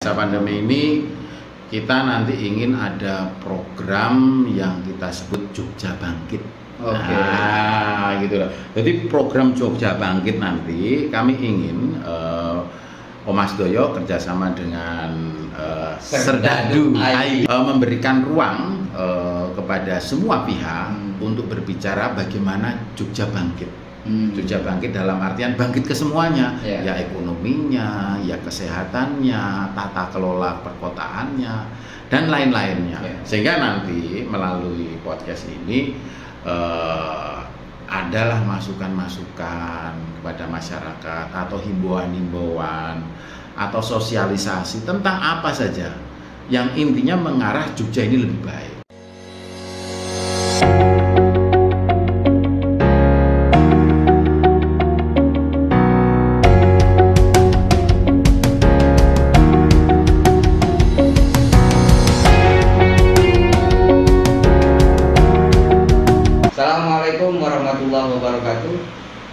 Masa pandemi ini kita nanti ingin ada program yang kita sebut Jogja Bangkit. Oke. Nah, gitu loh. Jadi program Jogja Bangkit nanti kami ingin Mas Doyo kerjasama dengan Serdadu AI memberikan ruang kepada semua pihak untuk berbicara bagaimana Jogja Bangkit. Jogja bangkit dalam artian bangkit ke semuanya, ya ekonominya, ya kesehatannya, tata kelola perkotaannya, dan lain-lainnya. Sehingga nanti melalui podcast ini adalah masukan-masukan kepada masyarakat atau himbauan-himbauan atau sosialisasi tentang apa saja yang intinya mengarah Jogja ini lebih baik. Assalamualaikum warahmatullahi wabarakatuh.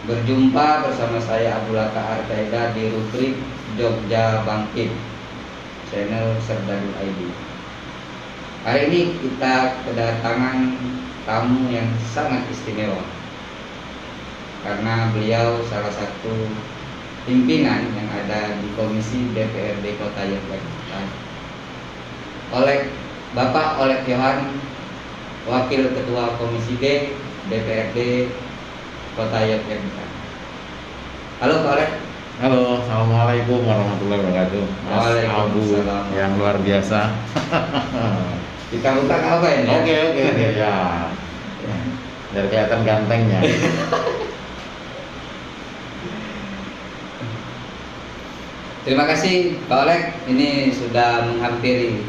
Berjumpa bersama saya Abdulaka Artaida di rubrik Jogja Bangkit channel Serdadu ID. Hari ini kita kedatangan tamu yang sangat istimewa karena beliau salah satu pimpinan yang ada di Komisi DPRD Kota Yogyakarta. Bapak Oleg Johan, Wakil Ketua Komisi D DPRD Kota Yogyakarta. Halo Pak Oleg. Halo, assalamualaikum warahmatullahi wabarakatuh. Mas Abu yang luar biasa. Kita undang apa ini? Oke ya. Biar kelihatan gantengnya. Terima kasih Pak Oleg. Ini sudah menghampiri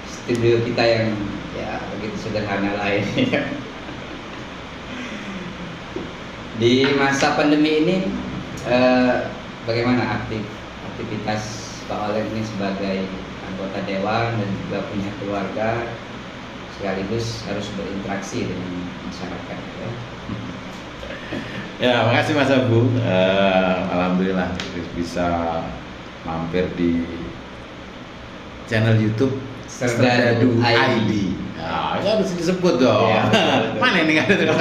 studio kita yang ya begitu sederhana lah ini. Di masa pandemi ini bagaimana aktivitas Pak Oleg ini sebagai anggota dewan dan juga punya keluarga sekaligus harus berinteraksi dengan masyarakat ya. Ya, makasih Mas Abu. Alhamdulillah bisa mampir di channel YouTube Serdadu ID. Nah, itu harus disebut dong. Ya, mana ini nggak ada tuh?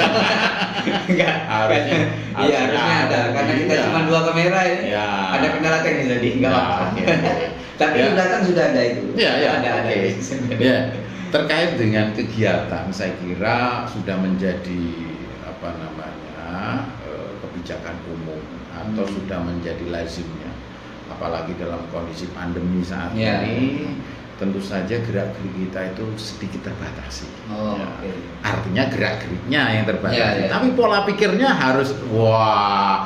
Enggak. Harusnya ada. Karena kita cuma dua kamera ini. Ya. Ada kendala teknis tadi. Enggak apa-apa. Tapi di belakang sudah ada itu. Iya. Ada. Ya. Terkait dengan kegiatan, saya kira sudah menjadi kebijakan umum atau sudah menjadi lazimnya. Apalagi dalam kondisi pandemi saat ini. Tentu saja gerak-gerik kita itu sedikit terbatasi. Artinya gerak-geriknya yang terbatasi. Tapi pola pikirnya harus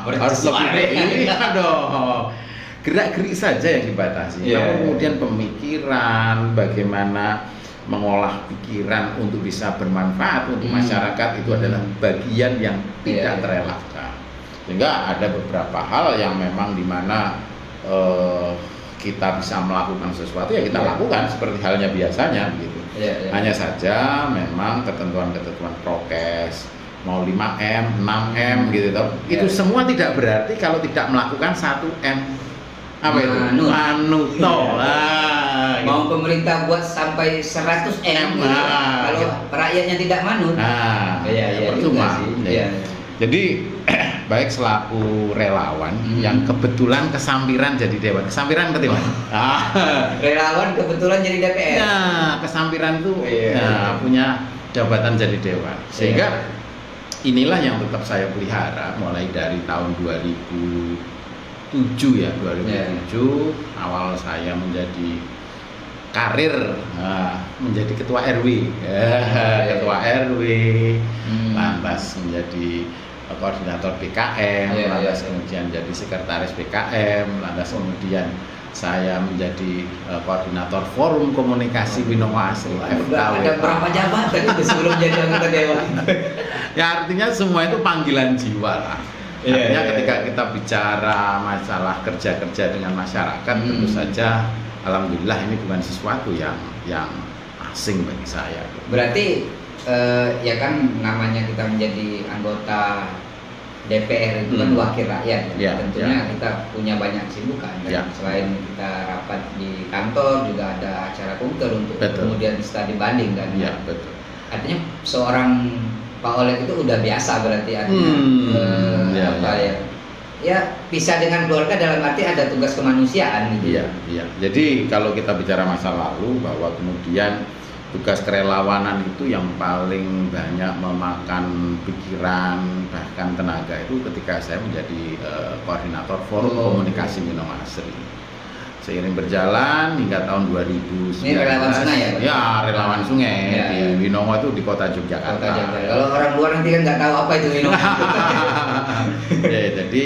harus lebih dong. Gerak-gerik saja yang dibatasi. Kemudian pemikiran, bagaimana mengolah pikiran untuk bisa bermanfaat untuk masyarakat itu adalah bagian yang tidak terelakkan. Sehingga ada beberapa hal yang memang dimana kita bisa melakukan sesuatu ya kita lakukan seperti halnya biasanya begitu. Hanya saja memang ketentuan-ketentuan prokes mau 5M, 6M gitu toh. Itu semua tidak berarti kalau tidak melakukan 1M apa itu? Manut toh. Mau pemerintah buat sampai 100M kalau rakyatnya tidak manut. Percuma. Jadi baik selaku relawan yang kebetulan kesampiran jadi dewan. Kesampiran berarti Mas? Relawan kebetulan jadi DPR. Ya, kesampiran itu punya jabatan jadi dewan. Sehingga inilah yang tetap saya pelihara mulai dari tahun 2007 ya, 2007 awal saya menjadi karir menjadi ketua RW. Ketua RW, lantas menjadi koordinator BKM, lantas kemudian jadi sekretaris BKM, lantas kemudian saya menjadi koordinator forum komunikasi Binomo Asri FKW. Ada berapa jabatan itu sebelum jadi anggota dewan? Ya artinya semua itu panggilan jiwa lah. Artinya ketika kita bicara masalah kerja-kerja dengan masyarakat, tentu saja alhamdulillah ini bukan sesuatu yang asing bagi saya. Berarti ya kan namanya kita menjadi anggota DPR itu kan wakil rakyat, tentunya ya. kita punya banyak kesibukan. Ya. Selain kita rapat di kantor, juga ada acara kunker untuk kemudian studi banding kan. Ya, betul. Artinya seorang Pak Oleg itu udah biasa berarti artinya ya pisah dengan keluarga dalam arti ada tugas kemanusiaan gitu. Iya, iya. Jadi kalau kita bicara masa lalu bahwa kemudian tugas kerelawanan itu yang paling banyak memakan pikiran bahkan tenaga itu ketika saya menjadi koordinator forum komunikasi Winongo Asri. Seiring berjalan hingga tahun 2019. Ini relawan sungai ya? Ya, relawan sungai ya, di Winongo itu di kota Yogyakarta. Kalau orang luar nanti kan nggak tahu apa itu Winongo. Ya, jadi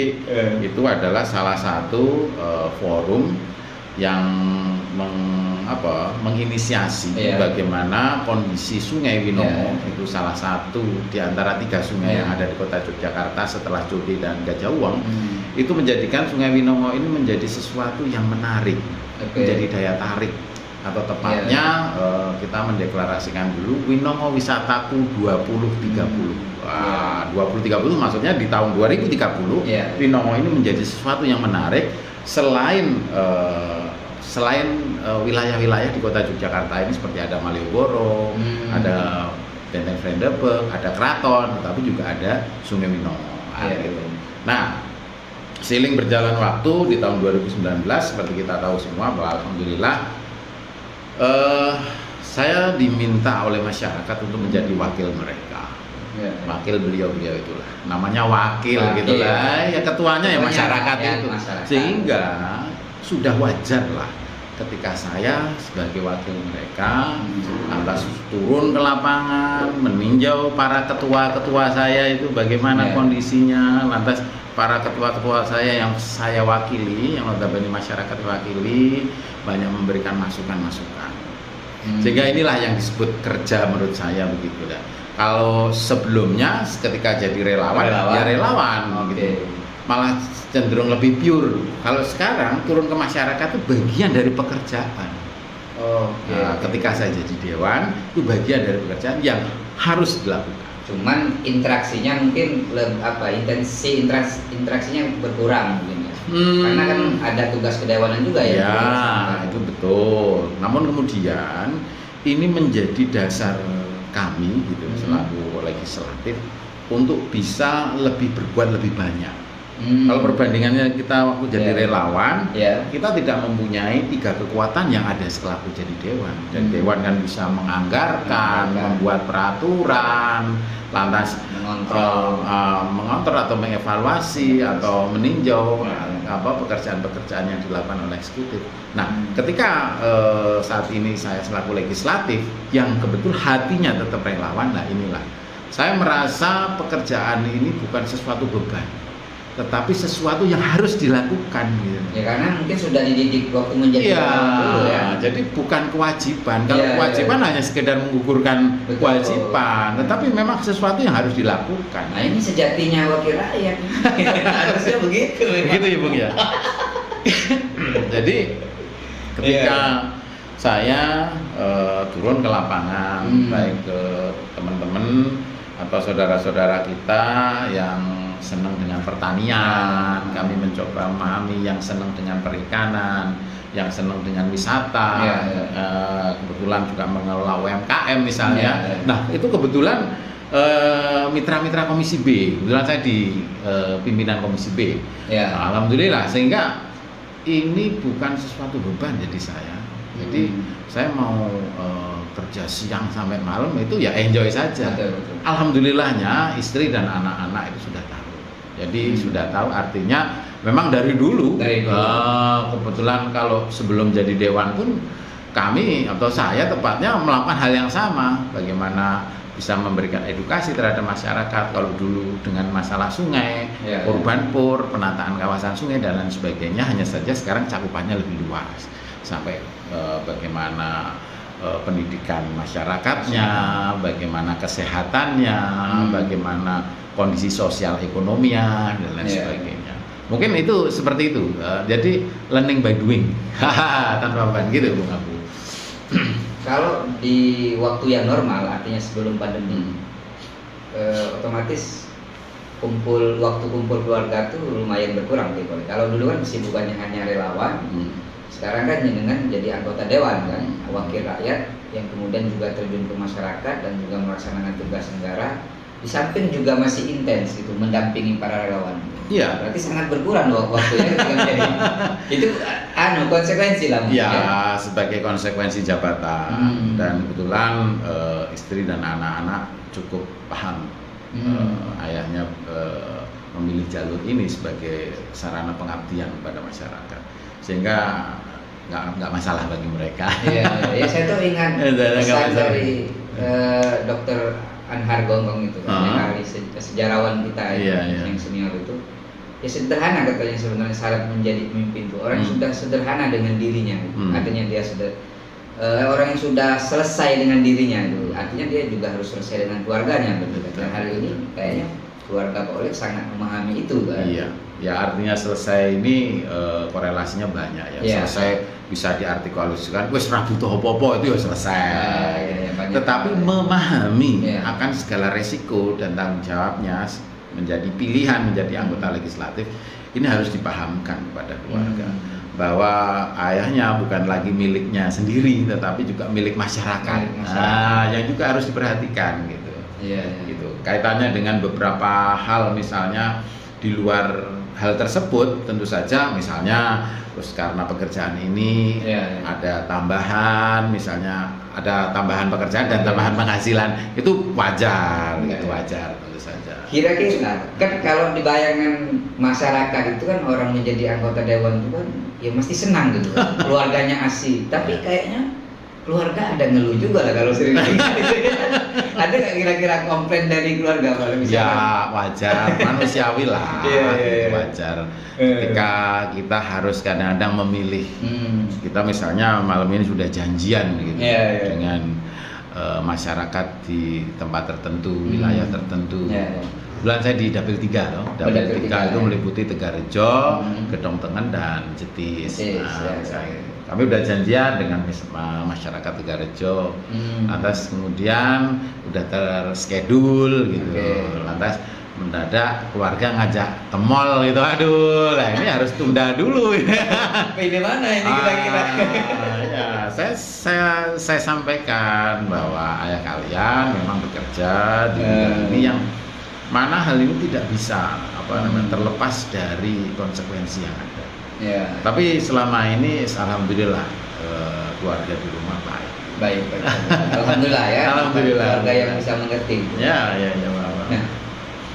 itu adalah salah satu forum yang menginisiasi bagaimana kondisi Sungai Winongo itu salah satu di antara 3 sungai yang ada di kota Yogyakarta setelah Code dan Gajah Uwong itu menjadikan Sungai Winongo ini menjadi sesuatu yang menarik, menjadi daya tarik atau tepatnya kita mendeklarasikan dulu Winongo Wisataku 2030. 2030 maksudnya di tahun 2030 Winongo ini menjadi sesuatu yang menarik selain wilayah-wilayah di kota Yogyakarta ini seperti ada Malioboro, ada Benteng Vredenburg, ada Keraton, tetapi juga ada Sungai Winongo. Gitu. Nah, seiring berjalan waktu di tahun 2019 seperti kita tahu semua bahwa alhamdulillah saya diminta oleh masyarakat untuk menjadi wakil mereka. Wakil beliau-beliau itulah. Namanya wakil gitulah. Ya ketuanya ya masyarakat itu. Sehingga sudah wajar lah ketika saya sebagai wakil mereka lantas turun ke lapangan meninjau para ketua-ketua saya itu bagaimana kondisinya, lantas para ketua-ketua saya yang saya wakili, yang notabene masyarakat wakili, banyak memberikan masukan-masukan. Sehingga inilah yang disebut kerja menurut saya begitu dah. Kalau sebelumnya ketika jadi relawan. Ya relawan gitu. Malah cenderung lebih pure. Kalau sekarang turun ke masyarakat itu bagian dari pekerjaan. Ketika saya jadi dewan itu bagian dari pekerjaan yang harus dilakukan. Cuman interaksinya mungkin interaksinya berkurang mungkin ya. Karena kan ada tugas kedewanan juga ya. Ya, itu betul. Namun kemudian ini menjadi dasar kami gitu selaku legislatif untuk bisa lebih berbuat lebih banyak. Kalau perbandingannya kita waktu jadi relawan, kita tidak mempunyai 3 kekuatan yang ada selaku jadi dewan. Dan dewan kan bisa menganggarkan, membuat peraturan, lantas mengontrol atau mengevaluasi atau meninjau pekerjaan-pekerjaan yang dilakukan oleh eksekutif. Nah, ketika saat ini saya selaku legislatif yang kebetul hatinya tetap relawan, nah inilah saya merasa pekerjaan ini bukan sesuatu beban, tetapi sesuatu yang harus dilakukan gitu. Ya karena mungkin sudah dididik waktu menjadi dulu ya. Jadi bukan kewajiban. Kalau kewajiban hanya sekedar menggugurkan kewajiban, tetapi memang sesuatu yang harus dilakukan. Nah, ini sejatinya wakil rakyat. Harusnya begitu. Begitu ya, Bung ya. Jadi ketika saya turun ke lapangan, baik ke teman-teman atau saudara-saudara kita yang senang dengan pertanian, kami mencoba memahami yang senang dengan perikanan, yang senang dengan wisata, kebetulan juga mengelola UMKM misalnya. Nah, itu kebetulan mitra-mitra Komisi B, kebetulan saya di pimpinan Komisi B. Nah, alhamdulillah, sehingga ini bukan sesuatu beban jadi saya. Jadi saya mau kerja siang sampai malam itu ya enjoy saja. Betul. Alhamdulillahnya istri dan anak-anak itu sudah tahu. Jadi sudah tahu, artinya memang dari dulu. Kebetulan kalau sebelum jadi dewan pun kami atau saya tepatnya melakukan hal yang sama. Bagaimana bisa memberikan edukasi terhadap masyarakat. Kalau dulu dengan masalah sungai, urban poor, penataan kawasan sungai dan lain sebagainya, hanya saja sekarang cakupannya lebih luas. Sampai bagaimana pendidikan masyarakatnya, bagaimana kesehatannya, bagaimana kondisi sosial ekonominya dan lain sebagainya. Mungkin itu seperti itu. Jadi learning by doing. Tanpa beban gitu, Bung Abu. Kalau di waktu yang normal, artinya sebelum pandemi, otomatis waktu kumpul keluarga tuh lumayan berkurang gitu. Kalau dulu kan kesibukannya hanya relawan, sekarang kan jenengan jadi anggota dewan kan, wakil rakyat yang kemudian juga terjun ke masyarakat dan juga melaksanakan tugas negara. Di samping juga masih intens gitu mendampingi para relawan. Iya. Berarti sangat berkurang waktunya ketika menjadi itu konsekuensi lah. Ya, sebagai konsekuensi jabatan dan kebetulan istri dan anak-anak cukup paham ayahnya memilih jalur ini sebagai sarana pengabdian kepada masyarakat, sehingga nggak masalah bagi mereka. Iya, saya tuh ingat pesan dari Dokter Anhar Gonggong itu kan, ahli sejarawan kita yang senior itu. Ya sederhana katanya sebenarnya syarat menjadi pemimpin itu orang yang sudah sederhana dengan dirinya, artinya dia sudah orang yang sudah selesai dengan dirinya itu, artinya dia juga harus selesai dengan keluarganya, betul. Dan hal ini kayaknya keluarga Pak Oleg sangat memahami itu kan. Iya, ya artinya selesai ini korelasinya banyak ya. Selesai bisa diartikulasikan, wes ra butuh apa-apa itu ya selesai. Tetapi memahami akan segala resiko dan tanggung jawabnya menjadi pilihan menjadi anggota legislatif ini harus dipahamkan kepada keluarga bahwa ayahnya bukan lagi miliknya sendiri tetapi juga milik masyarakat. Yang juga harus diperhatikan gitu. Gitu. Kaitannya dengan beberapa hal, misalnya di luar hal tersebut tentu saja misalnya terus karena pekerjaan ini ada tambahan, misalnya ada tambahan pekerjaan dan tambahan penghasilan, itu wajar, itu wajar tentu saja. Kira-kira kan kalau di bayangan masyarakat itu kan orang menjadi anggota dewan itu kan ya mesti senang gitu, keluarganya asik, tapi kayaknya keluarga ada ngeluh juga lah kalau sering ada nggak kira-kira komplain dari keluarga kalau misalnya? Ya wajar, manusiawi lah, wajar. Ketika kita harus kadang-kadang memilih, kita misalnya malam ini sudah janjian gitu dengan masyarakat di tempat tertentu, wilayah tertentu. Bulan saya di Dapil 3 loh. Dapil 3 itu meliputi Tegarejo, Gedong Tengen dan Jetis. Kami udah janjian dengan masyarakat Tegarejo. Lantas kemudian udah terschedule gitu. Lantas mendadak keluarga ngajak ke mall gitu. Aduh, lah ini harus tunda dulu. Ini mana ini kira-kira? Ya, saya sampaikan bahwa ayah kalian memang bekerja di bidang ini yang mana hal ini tidak bisa terlepas dari konsekuensi yang ada. Tapi selama ini alhamdulillah keluarga di rumah baik. Alhamdulillah ya. Alhamdulillah. Keluarga yang bisa mengerti. Ya. Nah,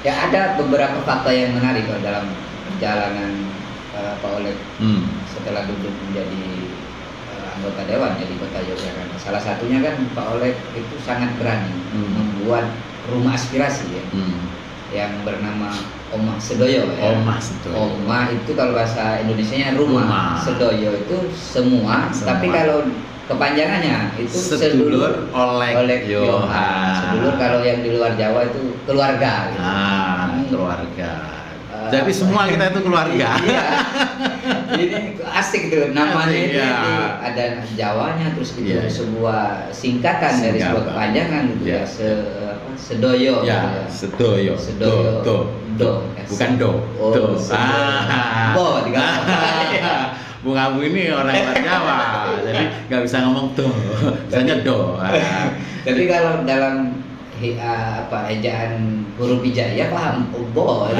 ya ada beberapa fakta yang menarik dalam perjalanan Pak Oleg setelah duduk menjadi anggota dewan di Kota Yogyakarta. Salah satunya kan Pak Oleg itu sangat berani membuat rumah aspirasi yang bernama Omah Sedoyo ya. Omah itu kalau bahasa Indonesianya rumah. Sedoyo itu semua. Tapi kalau kepanjangannya itu sedulur Oleg Yohan. Sedulur kalau yang di luar Jawa itu keluarga gitu. Keluarga. Jadi semua kita itu keluarga. Ini asik tuh namanya ini ada Jawanya terus itu sebuah singkatan dari sebuah kepanjangan gitu ya. Sedoyo. Sedoyo. Bukan do. Bung Abu ini orang luar Jawa, jadi nggak bisa ngomong do, misalnya do. Tapi kalau dalam ejaan huruf hijaiyah paham bo.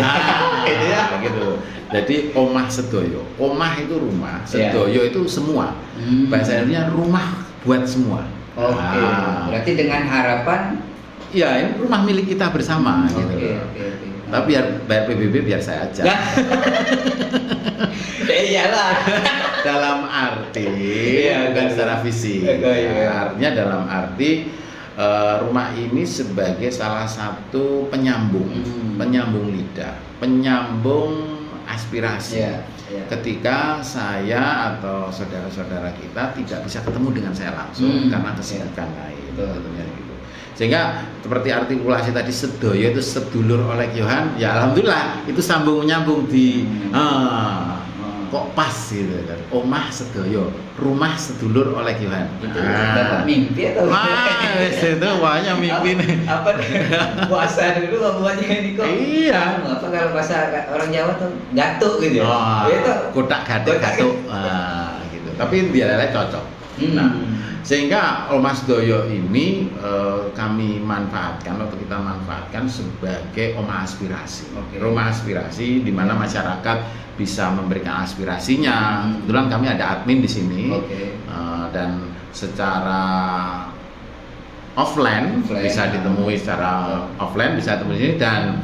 Gitu. Jadi Omah Sedoyo. Omah itu rumah, Sedoyo itu semua. Bahasa Indonesia rumah buat semua. Oke. Berarti dengan harapan ini rumah milik kita bersama gitu. Tapi biar bayar PBB biar saya aja. Iyalah. Dalam arti bukan secara fisik. Artinya dalam arti rumah ini sebagai salah satu penyambung lidah, penyambung aspirasi. Ketika saya atau saudara-saudara kita tidak bisa ketemu dengan saya langsung karena kesibukan lain, tentunya gitu. Sehingga seperti artikulasi tadi Sedoyo itu sedulur Oleg Yohan, ya alhamdulillah itu sambung menyambung di kok pas gitu kan. Omah sedoyo, rumah sedulur oleh Yohan. Dapat mimpi atau? Wes itu banyak mimpi nih. Apa puasa dulu ngomongnya ini kok? Iya. Apa kalau bahasa orang Jawa tuh gatuk gitu ya? Itu kotak gatuk. Gitu. Tapi dia lele cocok. Nah, sehingga Omah Sedoyo ini kami manfaatkan atau kita manfaatkan sebagai omah aspirasi. Rumah aspirasi di mana masyarakat bisa memberikan aspirasinya. Kebetulan kami ada admin di sini. Dan secara offline bisa ditemui secara offline bisa ditemui di sini, dan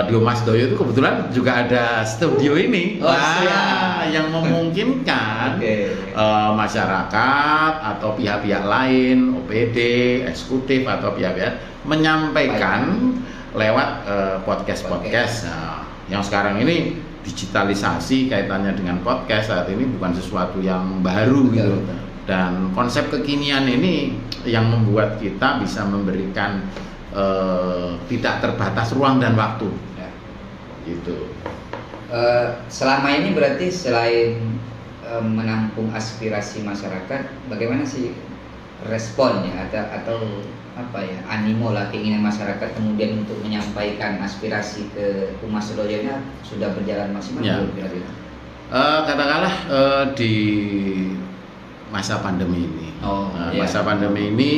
di Omah Sedoyo itu kebetulan juga ada studio ini yang memungkinkan masyarakat atau pihak-pihak lain, OPD, eksekutif atau pihak-pihak menyampaikan lewat podcast-podcast. Nah, yang sekarang ini digitalisasi kaitannya dengan podcast saat ini bukan sesuatu yang baru gitu. Dan konsep kekinian ini yang membuat kita bisa memberikan tidak terbatas ruang dan waktu, gitu. Selama ini berarti selain menampung aspirasi masyarakat, bagaimana sih responnya atau apa ya, animo lah, keinginan masyarakat kemudian untuk menyampaikan aspirasi ke Omah Sedoyo-nya sudah berjalan maksimal belum kira-kira? Katakanlah di masa pandemi ini, masa pandemi ini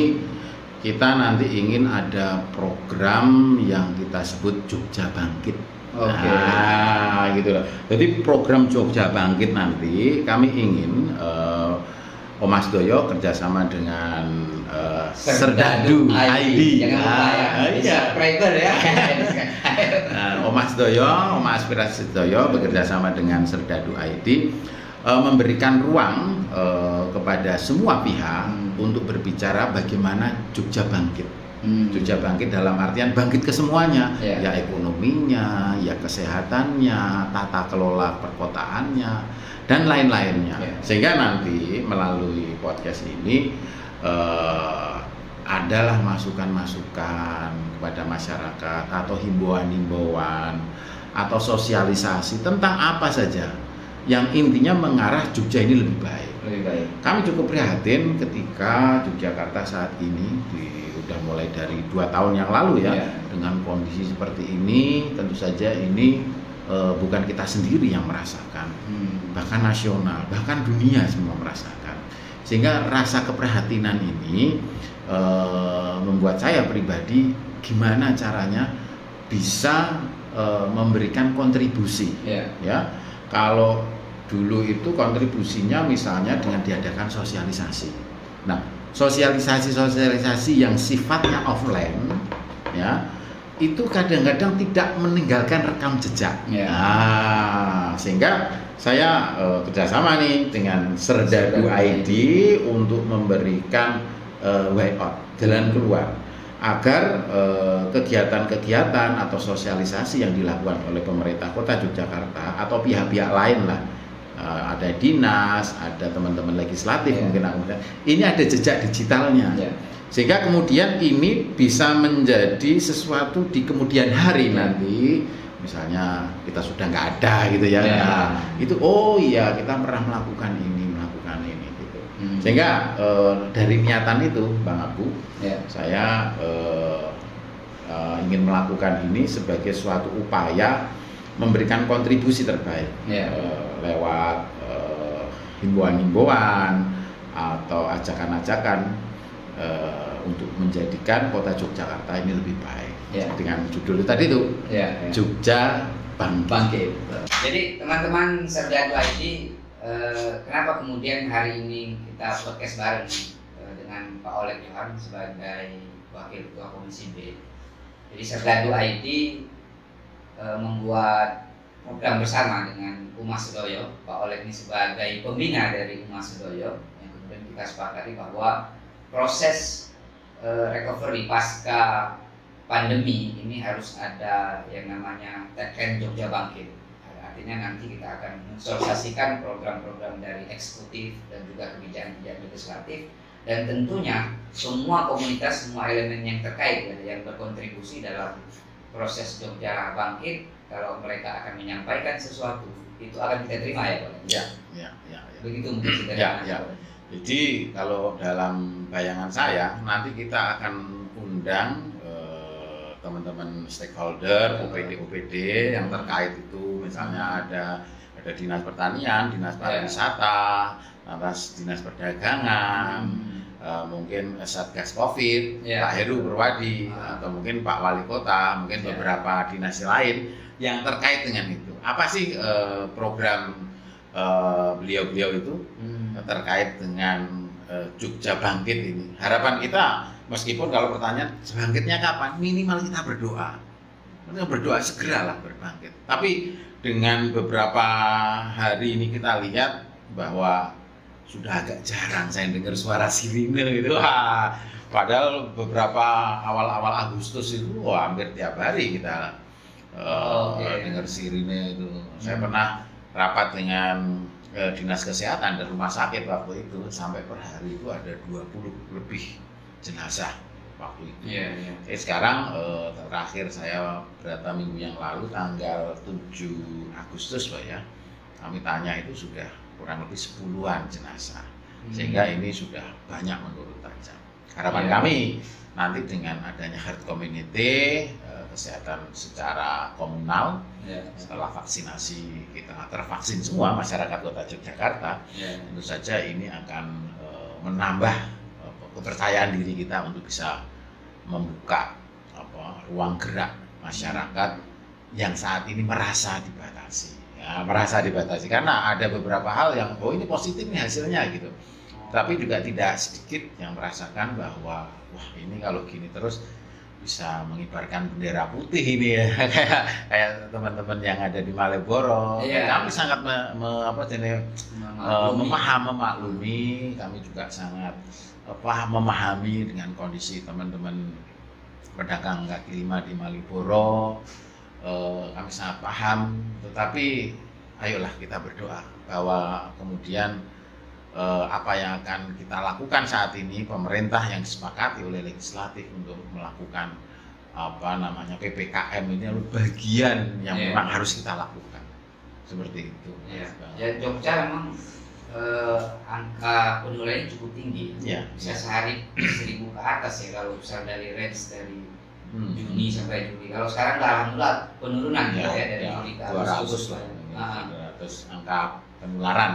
kita nanti ingin ada program yang kita sebut Jogja Bangkit. Gitu loh. Jadi program Jogja Bangkit nanti kami ingin Omah Sedoyo kerjasama dengan Serdadu ID. Subscriber ya. Omah Sedoyo, Omah Aspirasi Sedoyo bekerjasama dengan Serdadu ID memberikan ruang kepada semua pihak untuk berbicara bagaimana Jogja bangkit. Jogja bangkit dalam artian bangkit ke semuanya, ya ekonominya, ya kesehatannya, tata kelola perkotaannya, dan lain-lainnya. Sehingga nanti melalui podcast ini adalah masukan-masukan kepada masyarakat atau himbauan-himbauan atau sosialisasi tentang apa saja yang intinya mengarah Jogja ini lebih baik. Kami cukup prihatin ketika Yogyakarta saat ini sudah mulai dari 2 tahun yang lalu dengan kondisi seperti ini. Tentu saja ini bukan kita sendiri yang merasakan, bahkan nasional, bahkan dunia semua merasakan. Sehingga rasa keprihatinan ini membuat saya pribadi gimana caranya bisa memberikan kontribusi. Ya, kalau dulu itu kontribusinya misalnya dengan diadakan sosialisasi. Nah, sosialisasi yang sifatnya offline, ya, itu kadang-kadang tidak meninggalkan rekam jejak. Sehingga saya kerjasama nih dengan Serdadu ID untuk memberikan way out, jalan keluar, agar kegiatan-kegiatan atau sosialisasi yang dilakukan oleh pemerintah Kota Yogyakarta atau pihak-pihak lain lah, ada dinas, ada teman-teman legislatif mungkin ini ada jejak digitalnya, sehingga kemudian ini bisa menjadi sesuatu di kemudian hari nanti, misalnya kita sudah nggak ada gitu ya, itu kita pernah melakukan ini gitu. Sehingga dari niatan itu Bang Abu, saya ingin melakukan ini sebagai suatu upaya memberikan kontribusi terbaik lewat himbauan-himbauan atau ajakan-ajakan untuk menjadikan kota Yogyakarta ini lebih baik. Dengan judul tadi itu Jogja Bangkit. Jadi teman-teman Serdadu ID, kenapa kemudian hari ini kita podcast bareng dengan Pak Oleg Yohan sebagai Wakil Ketua Komisi B. Jadi Serdadu ID membuat program bersama dengan Omah Sedoyo. Pak Oleg ini sebagai pembina dari Omah Sedoyo, yang kemudian kita sepakati bahwa proses recovery pasca pandemi ini harus ada yang namanya Tagline Jogja Bangkit. Artinya nanti kita akan mensosialisasikan program-program dari eksekutif dan juga kebijakan-kebijakan legislatif, dan tentunya semua komunitas, semua elemen yang terkait yang berkontribusi dalam proses Jogja Bangkit. Kalau mereka akan menyampaikan sesuatu, itu akan kita terima ya Pak? Ya. Begitu mungkin ya. Jadi kalau dalam bayangan saya nanti kita akan undang teman-teman stakeholder, OPD yang terkait itu, misalnya ada dinas pertanian, dinas pariwisata, lantas dinas perdagangan, mungkin Satgas Covid, Pak Heru Purwadi, atau mungkin Pak Wali Kota, mungkin beberapa dinas lain yang terkait dengan itu. Apa sih program beliau-beliau itu terkait dengan Jogja Bangkit ini? Harapan kita, meskipun kalau pertanyaan bangkitnya kapan, minimal kita berdoa. Berdoa segeralah berbangkit. Tapi dengan beberapa hari ini kita lihat bahwa sudah agak jarang saya dengar suara sirine itu. Padahal beberapa awal-awal Agustus itu hampir tiap hari kita dengar sirine itu. Saya pernah rapat dengan dinas kesehatan dan rumah sakit waktu itu, sampai per hari itu ada 20 lebih jenazah waktu itu. Sekarang terakhir saya berapa minggu yang lalu tanggal 7 Agustus Pak ya, kami tanya itu sudah kurang lebih 10-an jenazah, sehingga ini sudah banyak menurun tajam. Harapan kami nanti dengan adanya herd community, kesehatan secara komunal, setelah vaksinasi kita tervaksin semua masyarakat Kota Yogyakarta, tentu saja ini akan menambah kepercayaan diri kita untuk bisa membuka ruang gerak masyarakat yang saat ini merasa dibatasi. Merasa dibatasi karena ada beberapa hal yang ini positif nih hasilnya gitu. Tapi juga tidak sedikit yang merasakan bahwa wah ini kalau gini terus bisa mengibarkan bendera putih ini ya. kayak teman-teman yang ada di Malioboro. Kami sangat memaklumi, kami juga sangat memahami dengan kondisi teman-teman pedagang kaki lima di Malioboro. Kami sangat paham, tetapi ayolah kita berdoa bahwa kemudian apa yang akan kita lakukan saat ini, pemerintah yang disepakati oleh legislatif untuk melakukan PPKM ini adalah bagian yang memang harus kita lakukan seperti itu. Ya Jogja memang angka penularannya cukup tinggi, bisa sehari 1000 ke atas ya kalau misal dari range dari Juni sampai Juli. Kalau sekarang alhamdulillah penurunan dari Juli ke Agustus. 200 angka penularan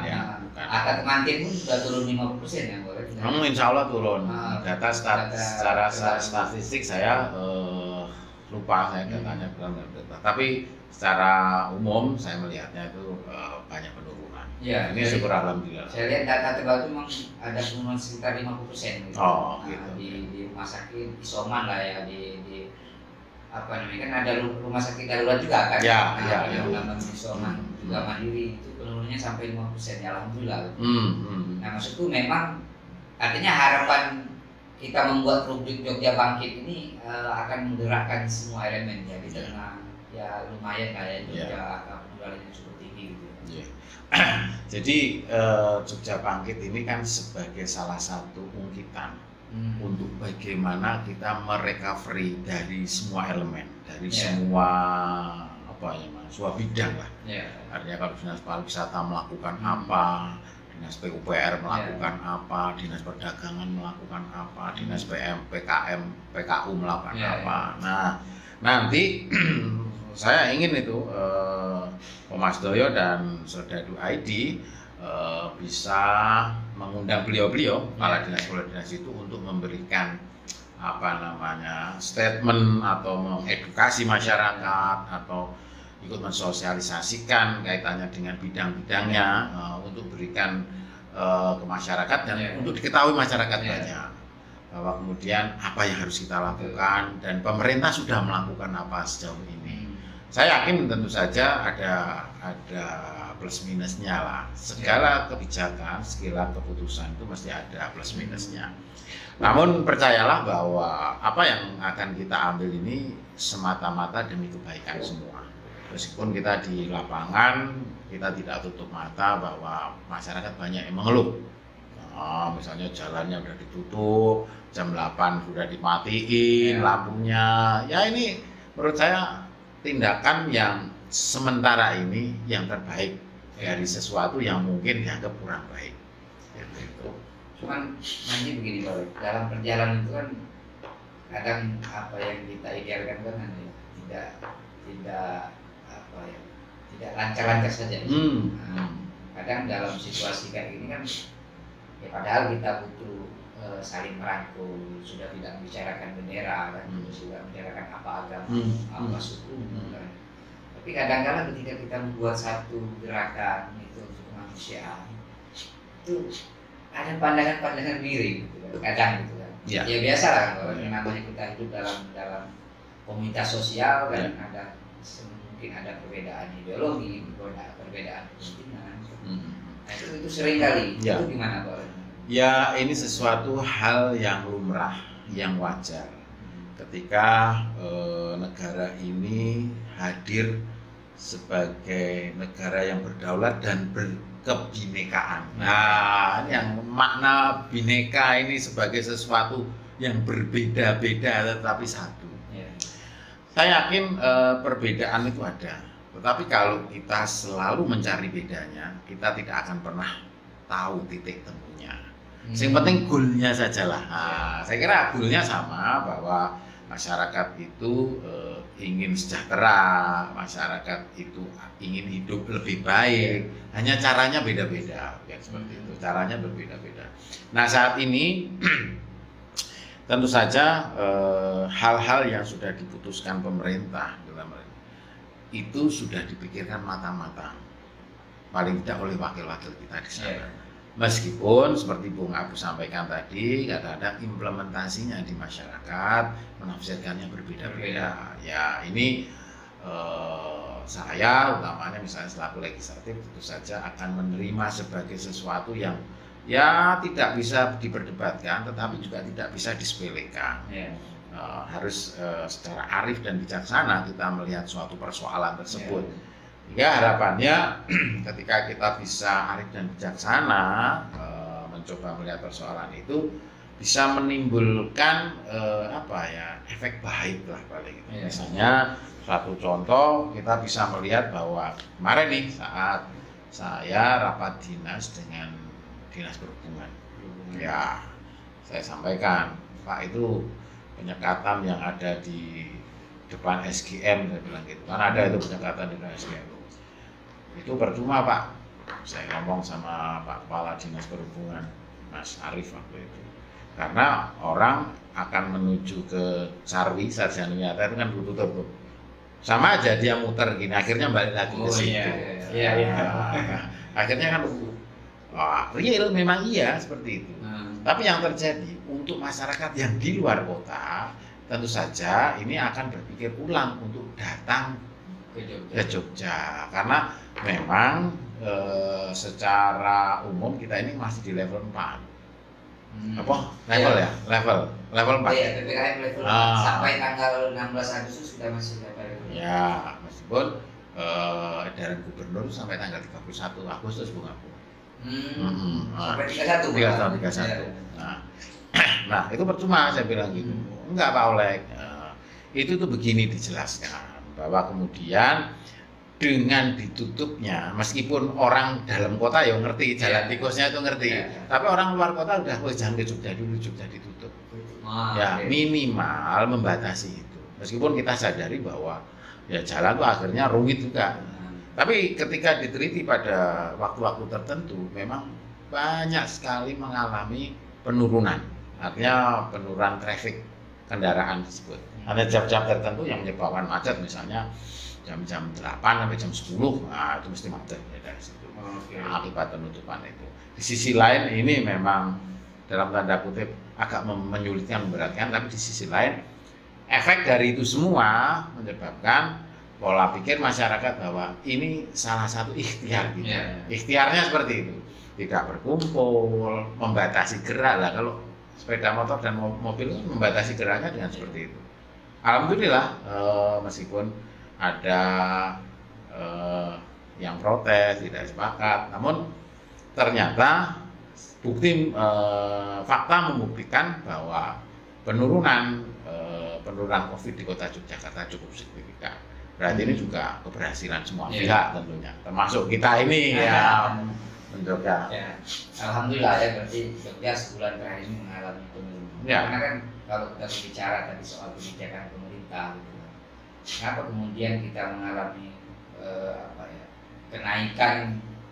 angka kematian pun sudah turun 50% ya boleh. Insya Allah turun. Data secara statistik saya lupa saya datanya berapa. Tapi secara umum saya melihatnya itu banyak penurunan. Ini syukur alhamdulillah. Saya lihat data terbaru memang ada penurunan sekitar 50% gitu. Gitu. Di rumah sakit isoman lah ya di apa namanya, kan ada rumah sakit darurat juga kan? Yang namanya isoman juga mandiri itu penurunannya sampai 50% ya alhamdulillah. Nah maksudku memang artinya harapan kita membuat rubrik Jogja Bangkit ini akan menggerakkan semua elemen ya di tengah ya lumayan kayak Jogja angka penularannya cukup tinggi gitu. Jadi Jogja Bangkit ini kan sebagai salah satu ungkitan untuk bagaimana kita merecovery dari semua elemen, dari semua semua bidang lah. Artinya kalau dinas pariwisata melakukan apa, dinas PUPR melakukan apa, dinas perdagangan melakukan apa, dinas PKU melakukan apa. Nah nanti saya ingin itu Mas Doyo dan Serdadu ID bisa mengundang beliau-beliau kepala dinas itu untuk memberikan statement atau mengedukasi masyarakat atau ikut mensosialisasikan kaitannya dengan bidang-bidangnya untuk berikan ke masyarakat dan untuk diketahui masyarakat banyak bahwa kemudian apa yang harus kita lakukan dan pemerintah sudah melakukan apa sejauh ini. Saya yakin tentu saja ada plus minusnya lah. Segala kebijakan, segala keputusan itu mesti ada plus minusnya. Namun percayalah bahwa apa yang akan kita ambil ini semata-mata demi kebaikan semua. Meskipun kita di lapangan, kita tidak tutup mata bahwa masyarakat banyak yang mengeluh. Misalnya jalannya sudah ditutup, jam 8 sudah dimatiin lampunya. Ya ini menurut saya tindakan yang sementara ini yang terbaik dari sesuatu yang mungkin dianggap kurang baik. Gitu. Cuman nanti begini Pak, dalam perjalanan itu kan kadang apa yang kita idealkan kan tidak apa ya, tidak lancar-lancar saja. Kadang dalam situasi kayak gini kan, ya padahal kita butuh saling merangkul, sudah tidak membicarakan bendera kan, sudah membicarakan apa agama, apa suku kan. Tapi kadang-kadang ketika kita membuat satu gerakan itu untuk kemanusiaan, itu ada pandangan-pandangan miring gitu kan, kadang gitu kan. Ya biasa lah kalau namanya kita hidup dalam komunitas sosial kan, ada mungkin ada perbedaan ideologi, perbedaan kepentingan. Nah, itu sering kali. Itu gimana Pak? Ya, ini sesuatu hal yang lumrah, yang wajar. Ketika negara ini hadir sebagai negara yang berdaulat dan berkebinekaan. Nah, yang makna bineka ini sebagai sesuatu yang berbeda-beda tetapi satu. Saya yakin perbedaan itu ada. Tetapi kalau kita selalu mencari bedanya, kita tidak akan pernah tahu titik temunya. Yang penting goalnya sajalah. Nah, saya kira goalnya sama, bahwa masyarakat itu ingin sejahtera, masyarakat itu ingin hidup lebih baik. Hanya caranya beda-beda, ya seperti itu. Caranya berbeda-beda. Nah, saat ini tentu saja hal-hal yang sudah diputuskan pemerintah itu sudah dipikirkan matang-matang, paling tidak oleh wakil-wakil kita di sana. Meskipun seperti Bung Abu sampaikan tadi, kadang-kadang implementasinya di masyarakat menafsirkannya berbeda-beda. Ya ini saya utamanya misalnya selaku legislatif tentu saja akan menerima sebagai sesuatu yang ya tidak bisa diperdebatkan, tetapi juga tidak bisa disepelekan. Harus secara arif dan bijaksana kita melihat suatu persoalan tersebut. Ya harapannya ketika kita bisa arif dan bijaksana mencoba melihat persoalan itu bisa menimbulkan efek baik lah paling gitu. Misalnya satu contoh, kita bisa melihat bahwa kemarin nih saat saya rapat dinas dengan Dinas Perhubungan, ya saya sampaikan, Pak, itu penyekatan yang ada di depan SGM, saya bilang gitu, kan ada itu penyekatan di depan SGM. Itu percuma Pak, saya ngomong sama Pak Kepala Dinas Perhubungan, Mas Arief waktu itu, karena orang akan menuju ke Sarwi, Sarjana Wiyata itu kan tutup, sama aja dia muter gini, akhirnya balik lagi ke situ. Akhirnya kan real memang iya seperti itu. Tapi yang terjadi untuk masyarakat yang di luar kota, tentu saja ini akan berpikir ulang untuk datang ke Jogja, karena memang secara umum kita ini masih di level 4. Level 4. Iya, PPKM level 4 sampai tanggal 16 Agustus sudah masih level. Ya, meskipun edaran gubernur sampai tanggal 31 Agustus Bung Abu. Sampai 31. Nah, itu percuma saya bilang gitu. Enggak Pak Olek. Itu tuh begini dijelaskan, bahwa kemudian dengan ditutupnya, meskipun orang dalam kota ya ngerti jalan tikusnya itu ngerti, tapi orang luar kota udah jangan ke Jogja dulu, Jogja ditutup. Minimal membatasi itu. Meskipun kita sadari bahwa ya jalan tuh akhirnya rumit juga. Tapi ketika diteliti pada waktu-waktu tertentu, memang banyak sekali mengalami penurunan. Artinya penurunan traffic kendaraan tersebut. Ada jam-jam tertentu yang menyebabkan macet, misalnya jam-jam 8 sampai jam 10, nah itu mesti macet ya dari situ. Akibat penutupan itu. Di sisi lain ini memang dalam tanda kutip agak menyulitkan, memberatkan, tapi di sisi lain efek dari itu semua menyebabkan pola pikir masyarakat bahwa ini salah satu ikhtiar gitu. Ikhtiarnya seperti itu, tidak berkumpul, membatasi gerak lah. Kalau sepeda motor dan mobil membatasi geraknya dengan seperti itu. Alhamdulillah meskipun ada yang protes, tidak sepakat, namun ternyata bukti fakta membuktikan bahwa penurunan COVID di kota Yogyakarta cukup signifikan. Berarti ini juga keberhasilan semua pihak tentunya, termasuk kita ini ya menjaga. Ya. Alhamdulillah ya, berarti Jogja sebulan terakhir ini mengalami penurunan. Karena kan kalau kita berbicara tadi soal kebijakan pemerintah, gitu, kenapa kemudian kita mengalami kenaikan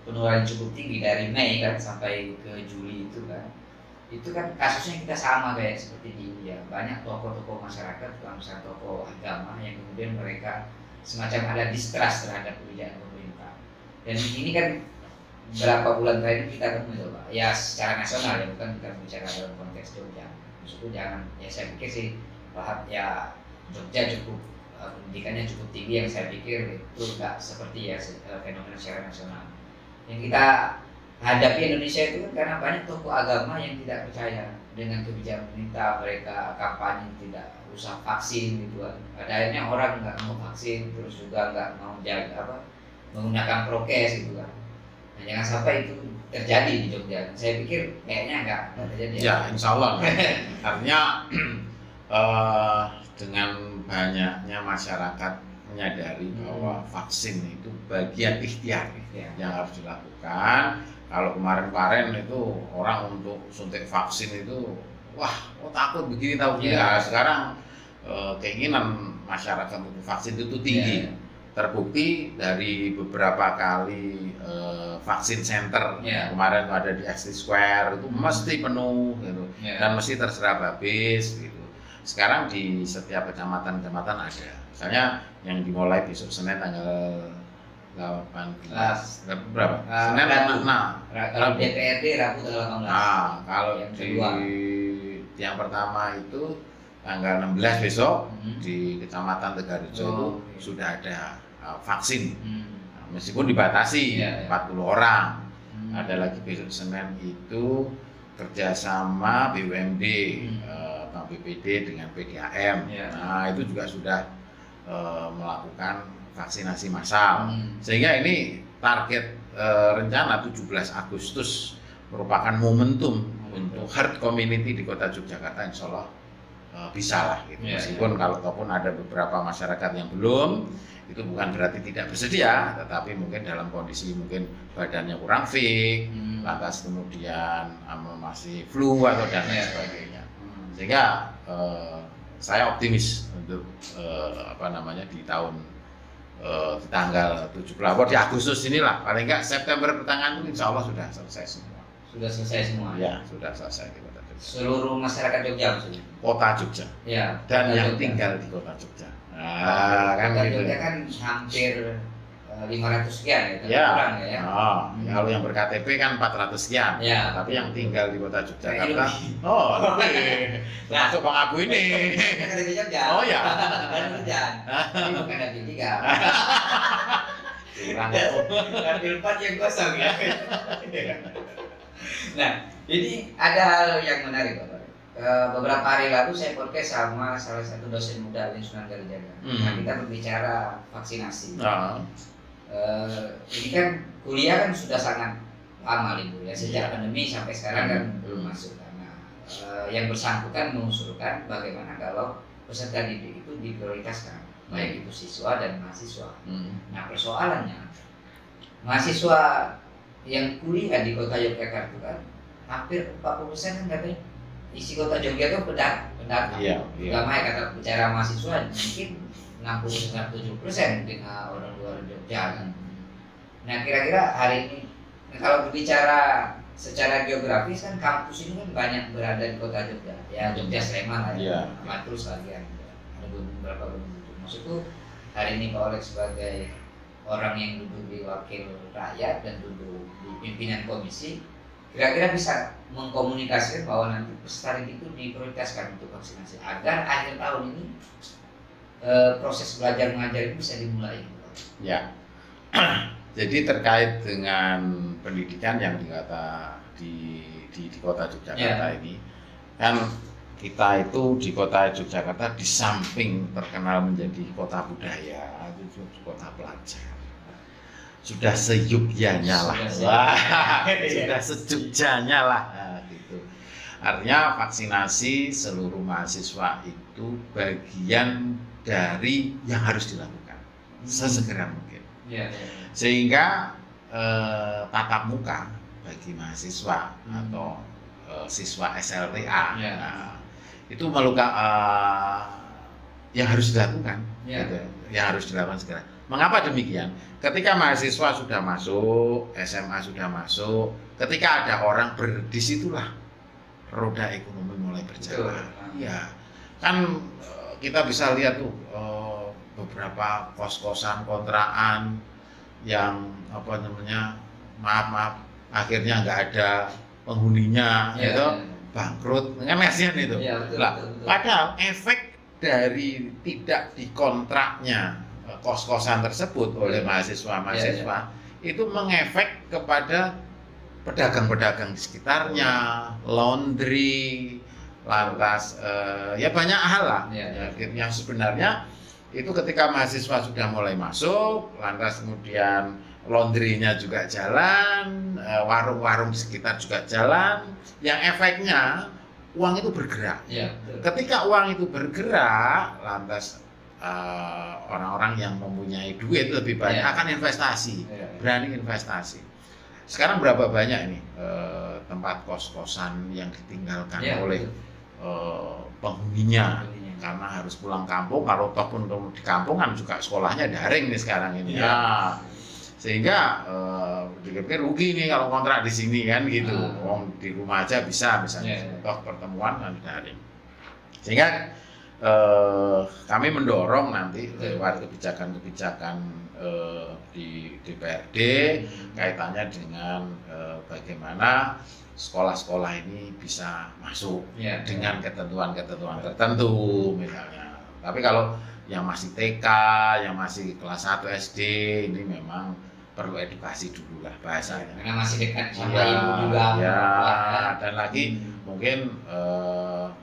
penularan cukup tinggi dari Mei kan sampai ke Juli itu kan kasusnya kita sama kayak seperti di India. Banyak tokoh-tokoh masyarakat, misalnya tokoh agama yang kemudian mereka semacam ada distrust terhadap kebijakan pemerintah. Dan ini kan berapa bulan terakhir kita ketemu Pak, ya secara nasional ya, bukan kita bicara dalam konteks Jogja. Maksudku jangan, ya saya pikir sih bahwa ya Jogja cukup pendidikannya cukup tinggi, yang saya pikir itu nggak seperti ya fenomena secara nasional. Yang kita hadapi Indonesia itu kan karena banyak tokoh agama yang tidak percaya dengan kebijakan pemerintah, mereka kampanye tidak usah vaksin gitu kan. Pada akhirnya orang nggak mau vaksin, terus juga nggak mau menggunakan prokes gitu kan. Nah, jangan sampai itu terjadi di Jogja. Saya pikir kayaknya nggak terjadi. Ya, insya Allah. Artinya dengan banyaknya masyarakat menyadari bahwa vaksin itu bagian ikhtiar yang harus dilakukan. Kalau kemarin-kemarin itu orang untuk suntik vaksin itu takut begini tahu begini. Nah, sekarang keinginan masyarakat untuk vaksin itu tinggi. Terbukti dari beberapa kali vaksin center kemarin ada di Exit Square itu mesti penuh gitu, dan mesti terserap habis gitu. Sekarang di setiap kecamatan-kecamatan ada. Misalnya yang dimulai besok Senin tanggal 18 berapa? Senin kalau DPRD Rabu tanggal 18. Nah, kalau yang pertama itu tanggal 16 besok di Kecamatan Tegarejo itu sudah ada vaksin. Meskipun dibatasi 40 orang. Ada lagi besok Senin itu kerjasama BUMD, Bank BPD dengan PDAM. Nah, itu juga sudah melakukan vaksinasi massal. Sehingga ini target rencana 17 Agustus merupakan momentum untuk herd community di Kota Yogyakarta, insya Allah bisa lah gitu. Meskipun kalaupun ada beberapa masyarakat yang belum, itu bukan berarti tidak bersedia, tetapi mungkin dalam kondisi mungkin badannya kurang fit, lantas kemudian masih flu atau dan lain sebagainya. Sehingga saya optimis untuk di tahun di tanggal 17 di Agustus inilah, paling enggak September pertengahan itu insya Allah sudah selesai semua. Sudah selesai semua? Ya, sudah selesai di Kota Jogja. Seluruh masyarakat Jogja maksudnya? Kota Jogja. Ya, dan yang Jogja. tinggal di Kota Jogja. Kan Jogja kan hampir 500 sekian ya, kurang ya. Kalau yang ber-KTP kan 400 sekian. Tapi yang tinggal di Kota Yogyakarta, lebih. Termasuk Bang Abu ini. Kan di Jogja. Oh ya. Kan hujan. Ini bukan ada tiga. Dan di 4 yang kosong ya. Nah, ini ada hal yang menarik Bapak. Beberapa hari lalu saya podcast sama salah satu dosen muda di Sunan Kalijaga. Nah, kita berbicara vaksinasi. Ini kan kuliah kan sudah sangat lama libur ya, sejak pandemi sampai sekarang kan belum masuk karena yang bersangkutan mengusulkan bagaimana kalau peserta didik itu diprioritaskan, baik itu siswa dan mahasiswa. Nah, persoalannya mahasiswa yang kuliah di Kota Yogyakarta kan hampir 40% kan katanya isi Kota Jogja itu pendatang. Lama ya kata bicara mahasiswa mungkin 60-70% mungkin orang luar Jogja kan. Nah, kira-kira hari ini kalau berbicara secara geografis kan kampus ini kan banyak berada di Kota Jogja. Ya Jogja Sleman lah ya. Terus bagian ada beberapa bentuk. Maksudku hari ini Pak Oleg sebagai orang yang duduk di wakil rakyat dan duduk di pimpinan komisi, kira-kira bisa mengkomunikasikan bahwa nanti peserta didik itu diprioritaskan untuk vaksinasi agar akhir tahun ini proses belajar mengajar itu bisa dimulai. Ya. Jadi terkait dengan pendidikan yang dikata di Kota Yogyakarta ini, kan kita itu di Kota Yogyakarta di samping terkenal menjadi kota budaya, itu kota pelajar. Sudah seyogyanya lah, sudah sejogjanya lah, gitu. Artinya vaksinasi seluruh mahasiswa itu bagian dari yang harus dilakukan. sesegera mungkin. Sehingga tatap muka bagi mahasiswa atau siswa SLTA itu yang harus dilakukan, gitu, yang harus dilakukan segera. Mengapa demikian? Ketika mahasiswa sudah masuk, SMA sudah masuk, ketika ada orang disitulah roda ekonomi mulai berjalan. Ya, kan kita bisa lihat tuh beberapa kos-kosan, kontrakan yang maaf akhirnya nggak ada penghuninya, bangkrut, kan kasihan itu. Betul. Padahal efek dari tidak dikontraknya kos-kosan tersebut oleh mahasiswa itu mengefek kepada pedagang-pedagang di sekitarnya, laundry, lantas banyak hal lah. Yang sebenarnya itu ketika mahasiswa sudah mulai masuk, lantas kemudian laundry-nya juga jalan, warung-warung di sekitar juga jalan, yang efeknya uang itu bergerak. Ketika uang itu bergerak, lantas orang-orang yang mempunyai duit lebih banyak akan investasi, berani investasi. Sekarang berapa banyak ini tempat kos-kosan yang ditinggalkan oleh penghuninya karena harus pulang kampung. Kalau toh pun di kampung kan juga sekolahnya daring nih sekarang ini. Sehingga dipikir rugi nih kalau kontrak di sini kan gitu. Di rumah aja bisa misalnya toh pertemuan kan daring. Sehingga kami mendorong nanti lewat kebijakan-kebijakan di DPRD kaitannya dengan bagaimana sekolah-sekolah ini bisa masuk dengan ketentuan-ketentuan tertentu misalnya. Tapi kalau yang masih TK, yang masih kelas 1 SD ini memang perlu edukasi dulu lah bahasanya. Karena masih dekat sama ibu juga. Dan lagi mungkin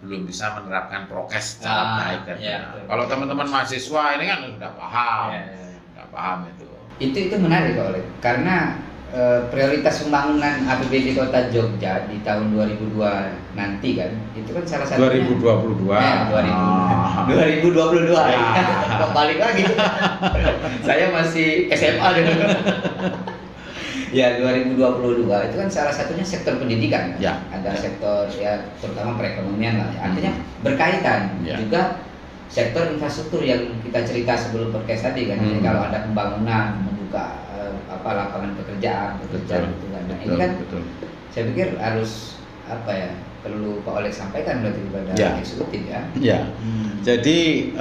belum bisa menerapkan prokes secara baik dan kalau teman-teman mahasiswa ini kan sudah paham, paham itu. Itu menarik Pak Oleg, karena prioritas pembangunan APBD Kota Jogja di tahun 2002 nanti kan, itu kan salah satunya 2022. 2022. Balik lagi. Saya masih SMA dulu. Ya 2022 itu kan salah satunya sektor pendidikan. Ada sektor terutama perekonomian lah. Artinya berkaitan juga sektor infrastruktur yang kita cerita sebelum podcast tadi kan. Jadi kalau ada pembangunan membuka lapangan pekerjaan gitu kan. Nah, ini kan saya pikir harus perlu Pak Oleg sampaikan berarti kepada eksekutif Jadi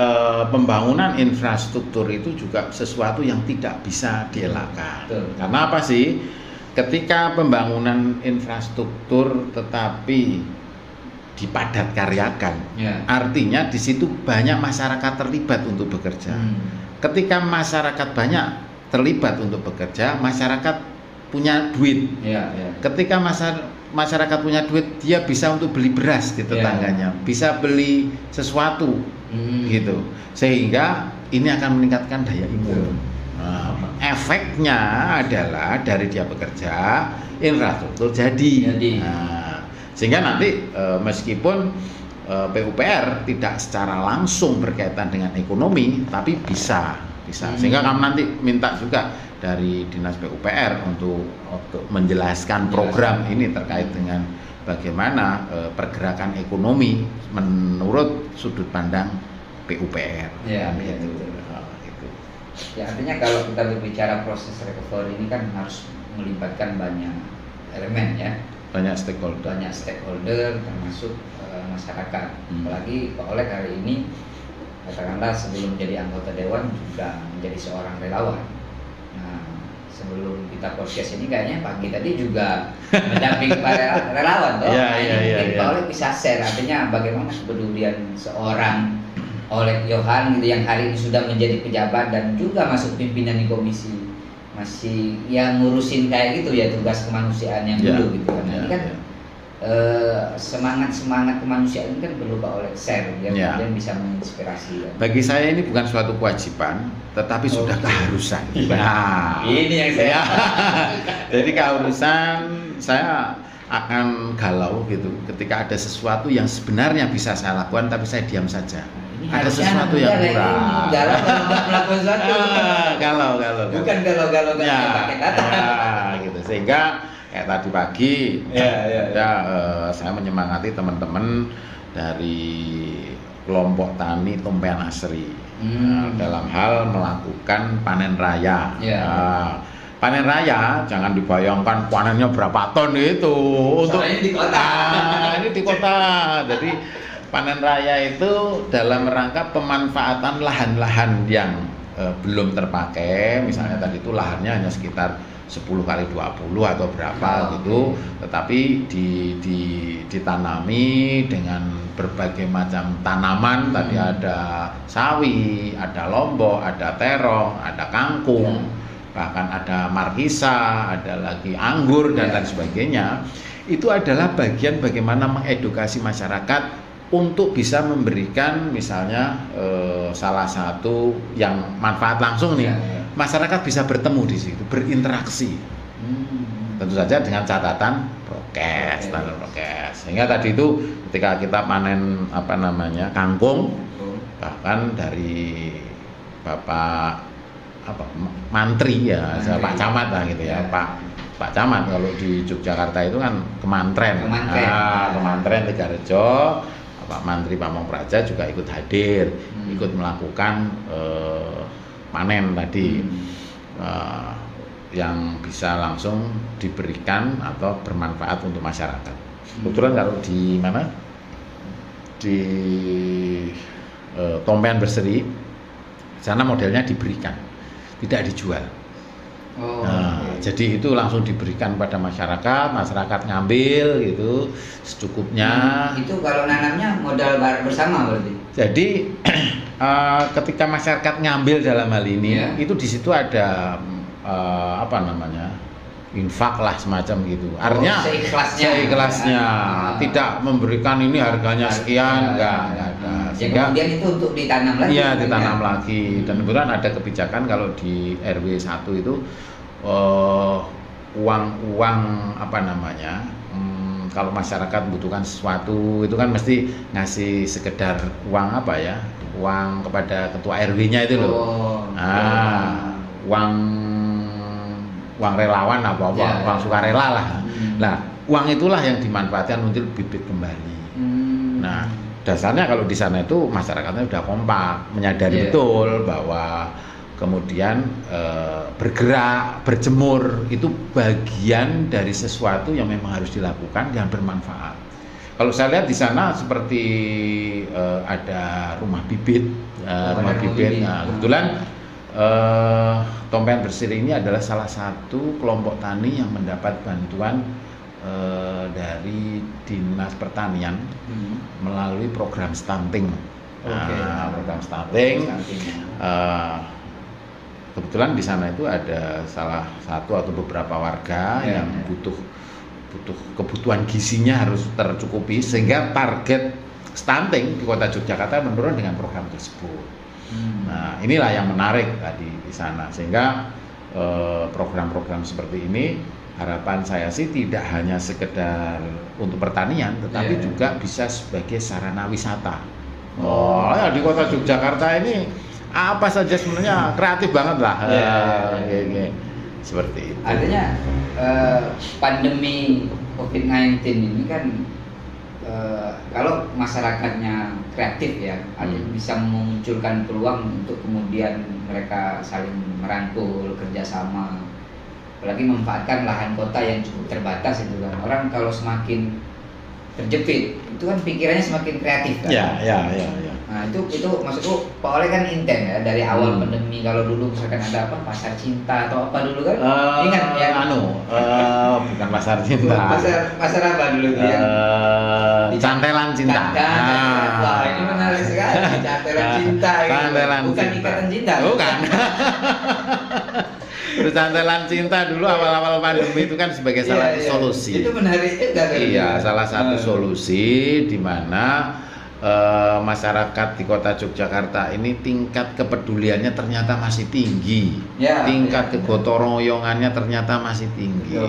pembangunan infrastruktur itu juga sesuatu yang tidak bisa dielakkan. Karena apa sih? Ketika pembangunan infrastruktur tetapi dipadat karyakan, artinya di situ banyak masyarakat terlibat untuk bekerja. Ketika masyarakat banyak terlibat untuk bekerja, masyarakat punya duit. Ketika masyarakat punya duit, dia bisa untuk beli beras di tetangganya, bisa beli sesuatu, gitu. Sehingga ini akan meningkatkan daya imun. Efeknya adalah dari dia bekerja, infrastruktur jadi. Sehingga nanti meskipun PUPR tidak secara langsung berkaitan dengan ekonomi, tapi bisa. Sehingga kami nanti minta juga dari Dinas PUPR untuk menjelaskan program ini terkait dengan bagaimana pergerakan ekonomi menurut sudut pandang PUPR. Gitu. Artinya kalau kita berbicara proses recovery ini kan harus melibatkan banyak elemen banyak stakeholder termasuk masyarakat. Apalagi Pak Oleg hari ini katakanlah sebelum menjadi anggota dewan juga menjadi seorang relawan. Nah, sebelum kita podcast ini kayaknya pagi tadi juga mendampingi para relawan toh. Mungkin Pak Oleg bisa share artinya bagaimana kepedulian seorang Oleg Yohan gitu yang hari ini sudah menjadi pejabat dan juga masuk pimpinan di komisi, masih yang ngurusin kayak gitu tugas kemanusiaan yang dulu gitu kan. Ini kan semangat kemanusiaan kan perlu Pak Oleg share biar kemudian bisa menginspirasi. Bagi saya ini bukan suatu kewajiban, tetapi sudah keharusan. Ini yang saya. Jadi keharusan, saya akan galau gitu ketika ada sesuatu yang sebenarnya bisa saya lakukan tapi saya diam saja. ada sesuatu yang kurang. Galau melakukan sesuatu. Galau. Bukan galau ya, pakai data. Gitu. Sehingga kayak tadi pagi, saya menyemangati teman-teman dari kelompok tani Tompean Asri dalam hal melakukan panen raya. Panen raya jangan dibayangkan panennya berapa ton itu untuk di kota. Ini di kota. Jadi panen raya itu dalam rangka pemanfaatan lahan-lahan yang belum terpakai. Misalnya tadi itu lahannya hanya sekitar 10 kali 20 atau berapa gitu, tetapi ditanami dengan berbagai macam tanaman. Tadi ada sawi, ada lombok, ada terong, ada kangkung, bahkan ada markisa, ada lagi anggur dan lain sebagainya. Itu adalah bagian bagaimana mengedukasi masyarakat untuk bisa memberikan misalnya salah satu yang manfaat langsung nih, masyarakat bisa bertemu di situ, berinteraksi. Tentu saja dengan catatan prokes, standar prokes. Sehingga tadi itu ketika kita panen kangkung, bahkan dari Bapak Mantri Pak Camat lah gitu ya, Pak Camat kalau di Yogyakarta itu kan Kemantren. Kemantren Tegarejo, Pak Mantri Pamong Praja juga ikut hadir, ikut melakukan panen tadi yang bisa langsung diberikan atau bermanfaat untuk masyarakat. Kebetulan kalau di mana di Tompean Berseri sana modelnya diberikan, tidak dijual. Jadi itu langsung diberikan pada masyarakat ngambil gitu secukupnya. Itu kalau nanamnya modal bersama berarti. Jadi ketika masyarakat ngambil dalam hal ini, itu di situ ada infak lah semacam gitu. Artinya seikhlasnya, tidak memberikan ini harganya sekian, enggak ada. Sehingga kemudian itu untuk ditanam lagi. Iya, ditanam lagi. Dan kebetulan ada kebijakan kalau di RW 1 itu uang kalau masyarakat membutuhkan sesuatu itu kan mesti ngasih sekedar uang uang kepada ketua RW-nya itu loh. Uang relawan uang sukarela lah. Nah, uang itulah yang dimanfaatkan untuk bibit kembali. Nah, dasarnya kalau di sana itu masyarakatnya sudah kompak, menyadari betul bahwa kemudian bergerak, berjemur itu bagian dari sesuatu yang memang harus dilakukan yang bermanfaat. Kalau saya lihat di sana seperti ada rumah bibit, Nah, kebetulan Tompean Berseri ini adalah salah satu kelompok tani yang mendapat bantuan dari Dinas Pertanian melalui program stunting. Program stunting. Kebetulan di sana itu ada salah satu atau beberapa warga yang butuh kebutuhan gizinya harus tercukupi, sehingga target stunting di Kota Yogyakarta menurun dengan program tersebut. Nah, inilah yang menarik tadi di sana, sehingga program-program seperti ini harapan saya sih tidak hanya sekedar untuk pertanian, tetapi juga bisa sebagai sarana wisata. Di Kota Yogyakarta ini apa saja sebenarnya kreatif banget lah. Seperti itu. Artinya pandemi COVID-19 ini kan kalau masyarakatnya kreatif bisa memunculkan peluang untuk kemudian mereka saling merangkul, kerjasama, apalagi memanfaatkan lahan kota yang cukup terbatas itu kan. Orang kalau semakin terjepit itu kan pikirannya semakin kreatif kan. Nah itu maksudku Pak Oleh kan intent ya dari awal pandemi. Kalau dulu misalkan ada pasar cinta atau apa dulu kan, ingat ya? Bukan pasar cinta. Pasar apa dulu dia? Cantelan cinta. Wah ini menarik sekali. Cantelan cinta. Bukan ikatan cinta. Bukan. Cantelan cinta dulu awal-awal pandemi itu kan sebagai salah satu solusi. Itu menarik juga. Iya, salah satu solusi di mana masyarakat di Kota Yogyakarta ini tingkat kepeduliannya ternyata masih tinggi, tingkat kegotong royongannya ternyata masih tinggi.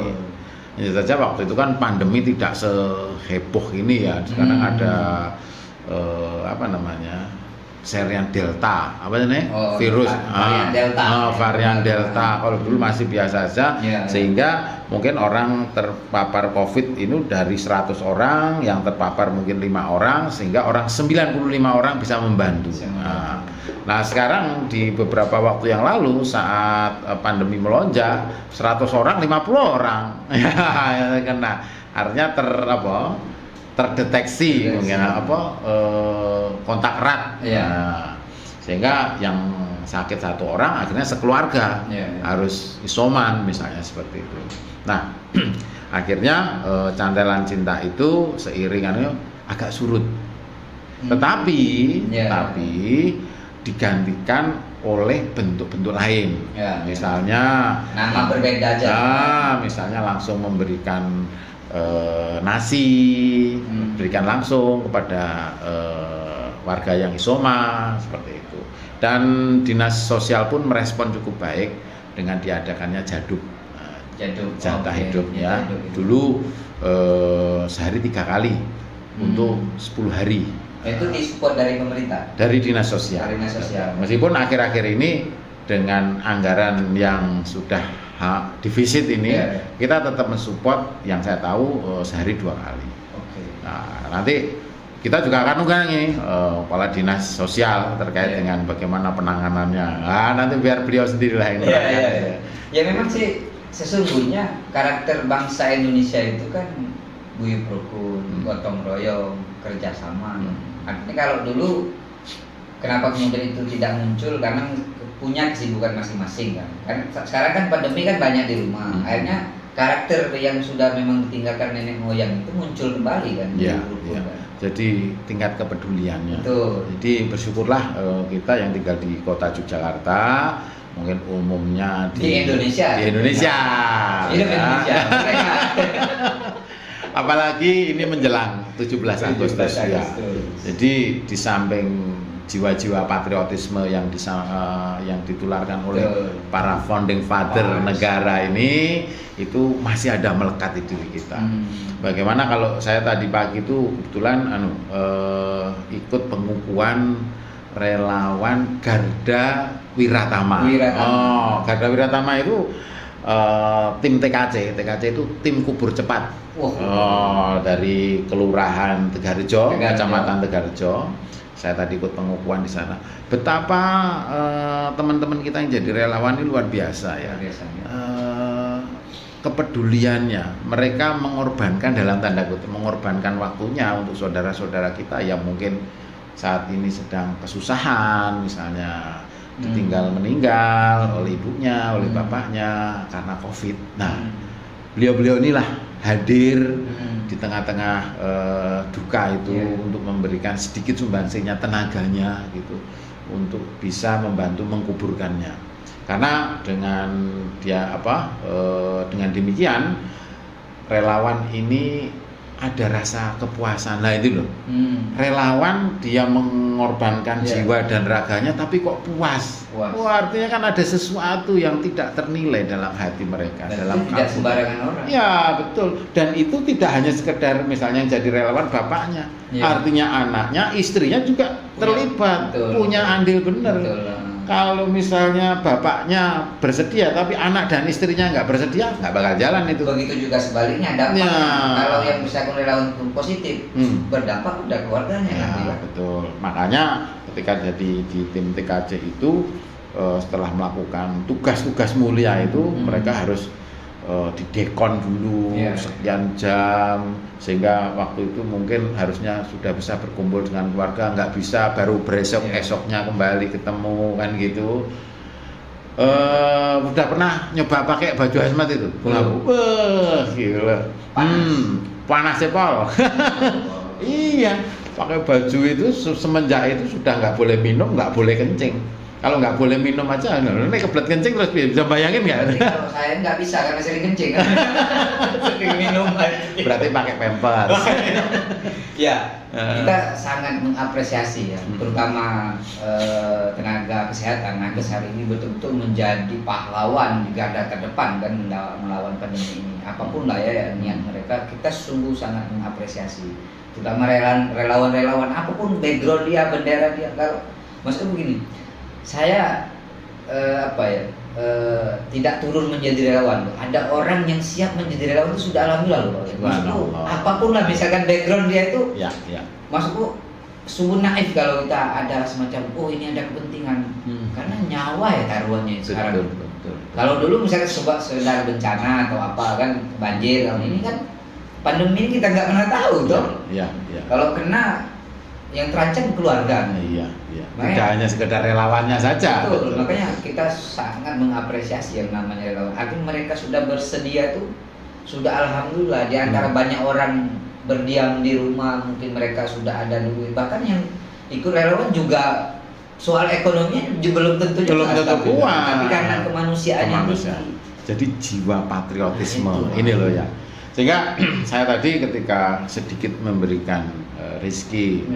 Hanya saja waktu itu kan pandemi tidak seheboh ini ya. Sekarang ada varian Delta, apa ini? Virus varian Delta. Kalau dulu masih biasa saja, sehingga mungkin orang terpapar COVID ini dari 100 orang, yang terpapar mungkin 5 orang, sehingga orang 95 orang bisa membantu. Nah sekarang di beberapa waktu yang lalu saat pandemi melonjak, 100 orang 50 orang ya kena. Artinya terdeteksi mungkin kontak erat, sehingga yang sakit 1 orang akhirnya sekeluarga harus isoman misalnya seperti itu. Nah akhirnya Cantelan Cinta itu seiringannya agak surut, tetapi digantikan oleh bentuk-bentuk lain, misalnya nama berbeda aja. Misalnya langsung memberikan nasi, berikan langsung kepada warga yang isoma seperti itu. Dan dinas sosial pun merespon cukup baik dengan diadakannya jatah hidup ya. Dulu sehari 3 kali untuk 10 hari. Itu disupport dari pemerintah? Dari dinas sosial. Meskipun akhir-akhir ini dengan anggaran yang sudah defisit ini, kita tetap mensupport yang saya tahu sehari 2 kali. Nah, nanti kita juga akan unggangi kepala dinas sosial terkait dengan bagaimana penanganannya. Nah, nanti biar beliau sendirilah yang Ya memang sih sesungguhnya karakter bangsa Indonesia itu kan guyup rukun, gotong royong, kerjasama. Artinya kalau dulu kenapa kemudian itu tidak muncul, karena punya kesibukan masing-masing kan. Sekarang kan pandemi kan banyak di rumah. Akhirnya karakter yang sudah memang ditinggalkan nenek moyang itu muncul kembali kan. Kan? Jadi tingkat kepeduliannya. Betul. Jadi bersyukurlah kita yang tinggal di kota Yogyakarta, mungkin umumnya di Indonesia. Indonesia. Apalagi ini menjelang 17 Agustus ya. Jadi di samping jiwa-jiwa patriotisme yang ditularkan oleh para founding father negara ini, itu masih ada melekat di diri kita. Bagaimana kalau saya tadi pagi itu kebetulan ikut pengukuhan relawan Garda Wiratama. Garda Wiratama itu tim TKC itu tim kubur cepat. Dari Kelurahan Tegarejo, Kecamatan Tegarejo. Saya tadi ikut pengukuhan di sana. Betapa teman-teman kita yang jadi relawan ini luar biasa ya. Kepeduliannya, mereka mengorbankan dalam tanda kutip, mengorbankan waktunya untuk saudara-saudara kita yang mungkin saat ini sedang kesusahan, misalnya ditinggal meninggal oleh ibunya, oleh bapaknya karena COVID. Nah, beliau-beliau inilah hadir di tengah-tengah duka itu untuk memberikan sedikit sumbangsihnya, tenaganya gitu, untuk bisa membantu mengkuburkannya. Karena dengan dengan demikian relawan ini ada rasa kepuasan. Nah itu loh, relawan dia mengorbankan jiwa dan raganya, tapi kok puas. Artinya kan ada sesuatu yang tidak ternilai dalam hati mereka. Dan dalam tidak sembarangan orang. Ya betul. Dan itu tidak hanya sekedar misalnya yang jadi relawan bapaknya, artinya anaknya, istrinya juga terlibat, punya andil benar. Kalau misalnya bapaknya bersedia tapi anak dan istrinya nggak bersedia, nggak bakal jalan itu. Begitu juga sebaliknya dampaknya. Kalau yang misalkan relawan positif, berdampak udah keluarganya. Betul. Makanya ketika jadi di tim TKC itu setelah melakukan tugas-tugas mulia itu mereka harus didekon dulu sekian jam, sehingga waktu itu mungkin harusnya sudah bisa berkumpul dengan keluarga, nggak bisa baru esoknya kembali ketemu kan gitu. Udah pernah nyoba pakai baju hazmat itu? Gila. Panas ya Paul. Iya, pakai baju itu semenjak itu sudah nggak boleh minum, nggak boleh kencing. Kalau nggak boleh minum aja, ini kebelet kencing terus bisa bayangin nggak? Kalau saya nggak bisa karena sering kencing, sering minum. Berarti pakai pampers. Kita sangat mengapresiasi ya, terutama tenaga kesehatan. Nakes hari ini betul-betul menjadi pahlawan di garda terdepan kan melawan pandemi ini. Apapun lah ya niat mereka, kita sungguh sangat mengapresiasi. Terutama relawan-relawan, apapun background dia, bendera dia, kalau Maksudnya begini, saya tidak turun menjadi relawan. Ada orang yang siap menjadi relawan itu sudah alhamdulillah loh. Maksudku apapun lah, misalkan background dia itu, maksudku sungguh naif kalau kita ada semacam ini ada kepentingan, karena nyawa ya taruhannya sekarang. Betul. Kalau dulu misalkan sekedar bencana atau apa kan, banjir, ini kan pandemi ini kita nggak pernah tahu toh. Kalau kena yang terancam keluarga. Tidak hanya sekedar relawannya saja. Betul. Makanya kita sangat mengapresiasi yang namanya relawan. Artinya mereka sudah bersedia tuh, sudah alhamdulillah di antara banyak orang berdiam di rumah, mungkin mereka sudah ada duit. Bahkan yang ikut relawan juga soal ekonominya belum tentu kuat. Tapi karena kemanusiaannya. Jadi jiwa patriotisme ini loh ya. Sehingga saya tadi ketika sedikit memberikan rezeki,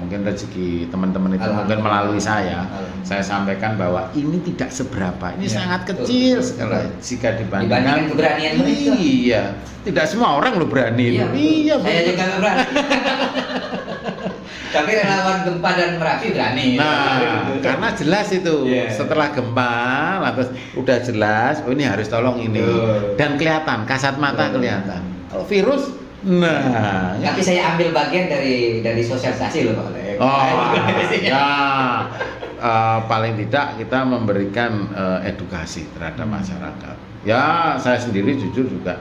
mungkin rezeki teman-teman itu mungkin melalui saya sampaikan bahwa ini tidak seberapa, ini sangat kecil sekali jika dibandingkan keberanian mereka. Iya, tidak semua orang lo berani. Iya, saya juga nggak berani. Tapi relawan gempa dan Merapi berani. Nah, karena jelas itu setelah gempa, lantas udah jelas, ini harus tolong ini, dan kelihatan, kasat mata kelihatan. Kalau virus, tapi saya ambil bagian dari sosialisasi loh Pak Oleh. Paling tidak kita memberikan edukasi terhadap masyarakat. Ya, saya sendiri jujur juga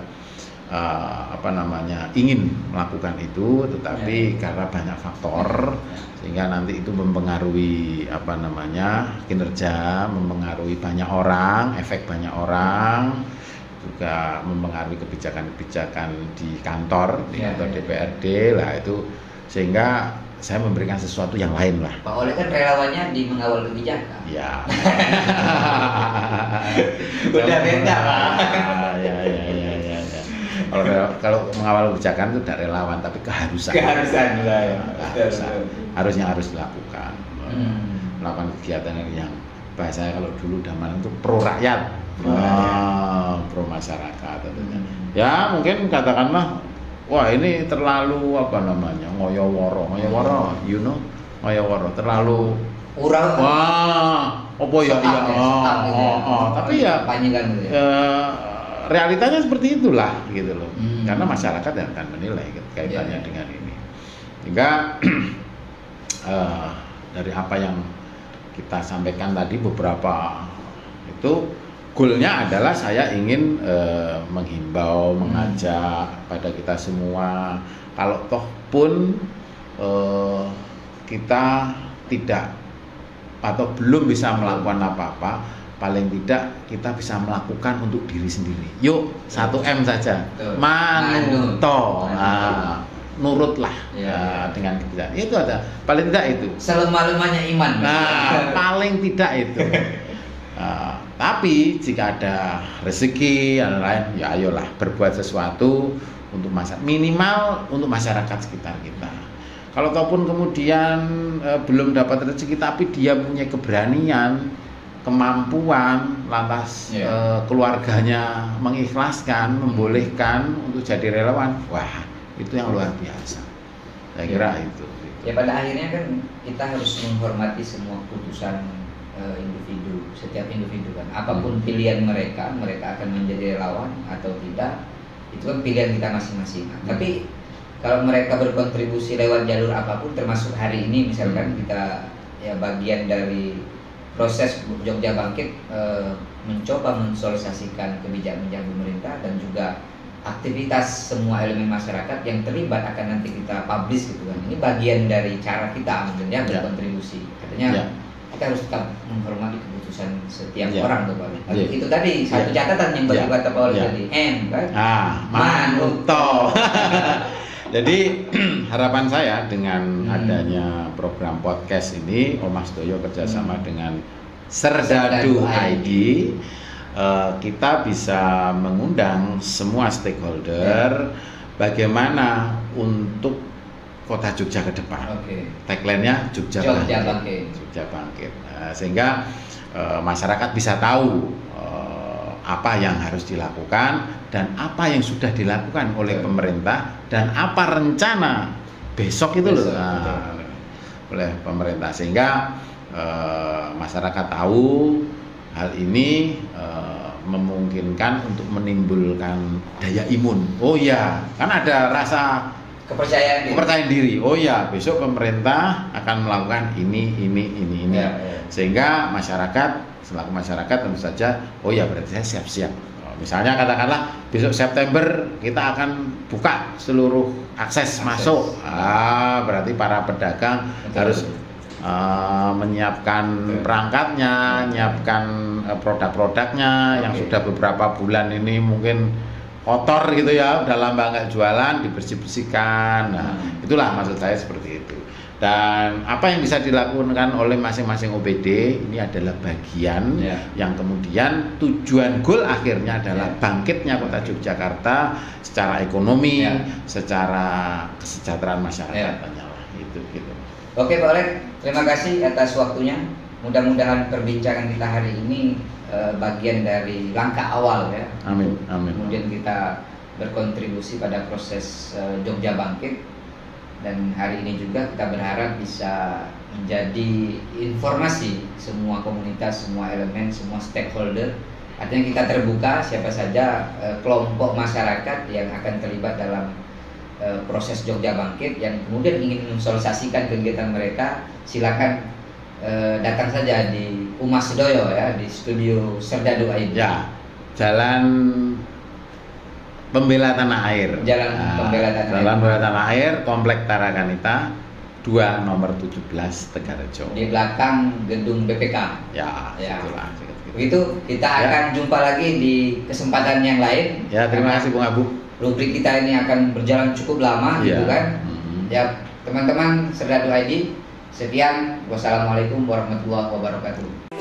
ingin melakukan itu, tetapi karena banyak faktor sehingga nanti itu mempengaruhi kinerja, mempengaruhi banyak orang, efek banyak orang, juga mempengaruhi kebijakan-kebijakan di kantor DPRD lah itu, sehingga saya memberikan sesuatu yang lain lah. Pak Oleh kan relawannya di mengawal kebijakan. Ya. Udah beda Pak. Ya. Kalau mengawal kebijakan itu tidak relawan, tapi keharusan lah ya. Harusnya harus dilakukan. Melakukan kegiatan yang bahasanya kalau dulu zaman itu pro rakyat, pro masyarakat tentunya. Ya mungkin katakanlah, wah ini terlalu ngoyo-woro, terlalu urang. Wah, tapi ya realitanya seperti itulah gitu loh. Karena masyarakat yang akan menilai kaitannya dengan ini. Sehingga dari apa yang kita sampaikan tadi beberapa itu, goalnya adalah saya ingin menghimbau, mengajak pada kita semua, kalau toh pun kita tidak atau belum bisa melakukan apa-apa, paling tidak kita bisa melakukan untuk diri sendiri. Yuk, 1M saja. Manuto. Nurutlah dengan kebijakan. Itu ada. Paling tidak itu. Selemah-lemahnya iman. Paling tidak itu. Tapi jika ada rezeki yang lain, ya ayolah berbuat sesuatu untuk minimal untuk masyarakat sekitar kita. Kalau ataupun kemudian belum dapat rezeki tapi dia punya keberanian, kemampuan, lantas keluarganya mengikhlaskan, membolehkan untuk jadi relawan, wah itu yang luar biasa. Saya kira itu. Ya pada akhirnya kan kita harus menghormati semua keputusan individu, setiap individu kan. Apapun pilihan mereka akan menjadi relawan atau tidak, itu kan pilihan kita masing-masing. Tapi kalau mereka berkontribusi lewat jalur apapun, termasuk hari ini misalkan kita bagian dari proses Jogja Bangkit mencoba mensosialisasikan kebijakan pemerintah dan juga aktivitas semua elemen masyarakat yang terlibat akan nanti kita publish gitu kan. Ini bagian dari cara kita mungkin berkontribusi. Katanya kita harus tetap menghormati keputusan setiap orang tuh Pak. Itu tadi satu catatan yang bagi kata Pak Oleh tadi. Manuto. Jadi harapan saya dengan adanya program podcast ini, Mas Doyo kerjasama dengan Serdadu ID, kita bisa mengundang semua stakeholder bagaimana untuk Kota Jogja ke depan. Tagline-nya Jogja Bangkit. Sehingga masyarakat bisa tahu apa yang harus dilakukan dan apa yang sudah dilakukan oleh pemerintah dan apa rencana besok itu oleh pemerintah, sehingga masyarakat tahu hal ini memungkinkan untuk menimbulkan daya imun. Oh iya, kan ada rasa kepercayaan diri. Oh iya, besok pemerintah akan melakukan ini. Ya. Sehingga masyarakat, selaku masyarakat tentu saja, oh ya berarti saya siap-siap. Misalnya katakanlah besok September kita akan buka seluruh akses masuk. Berarti para pedagang harus menyiapkan perangkatnya, menyiapkan produk-produknya yang sudah beberapa bulan ini mungkin kotor gitu ya, udah lama nggak jualan, dibersih-bersihkan. Nah, itulah maksud saya seperti itu. Dan apa yang bisa dilakukan oleh masing-masing OPD ini adalah bagian yang kemudian tujuan goal akhirnya adalah bangkitnya Kota Yogyakarta secara ekonomi, secara kesejahteraan masyarakat. Itu gitu. Oke Pak Oleg, terima kasih atas waktunya. Mudah-mudahan perbincangan kita hari ini bagian dari langkah awal ya. Amin. Kemudian kita berkontribusi pada proses Jogja Bangkit. Dan hari ini juga kita berharap bisa menjadi informasi semua komunitas, semua elemen, semua stakeholder. Artinya kita terbuka siapa saja kelompok masyarakat yang akan terlibat dalam proses Jogja Bangkit yang kemudian ingin mensosialisasikan kegiatan mereka, silakan datang saja di Umas Sedoyo ya, di studio Serdadu ID. Ya, Jalan Pembela Tanah Air. Jalan Pembela Tanah Air, Komplek Tarakanita 2 nomor 17 Tegarejo. Di belakang gedung BPK. Ya. Itulah. Begitu, kita akan jumpa lagi di kesempatan yang lain. Ya, terima kasih Bung Abu. Rubrik kita ini akan berjalan cukup lama gitu kan. Ya, teman-teman Serdadu ID, sekian. Wassalamualaikum warahmatullahi wabarakatuh.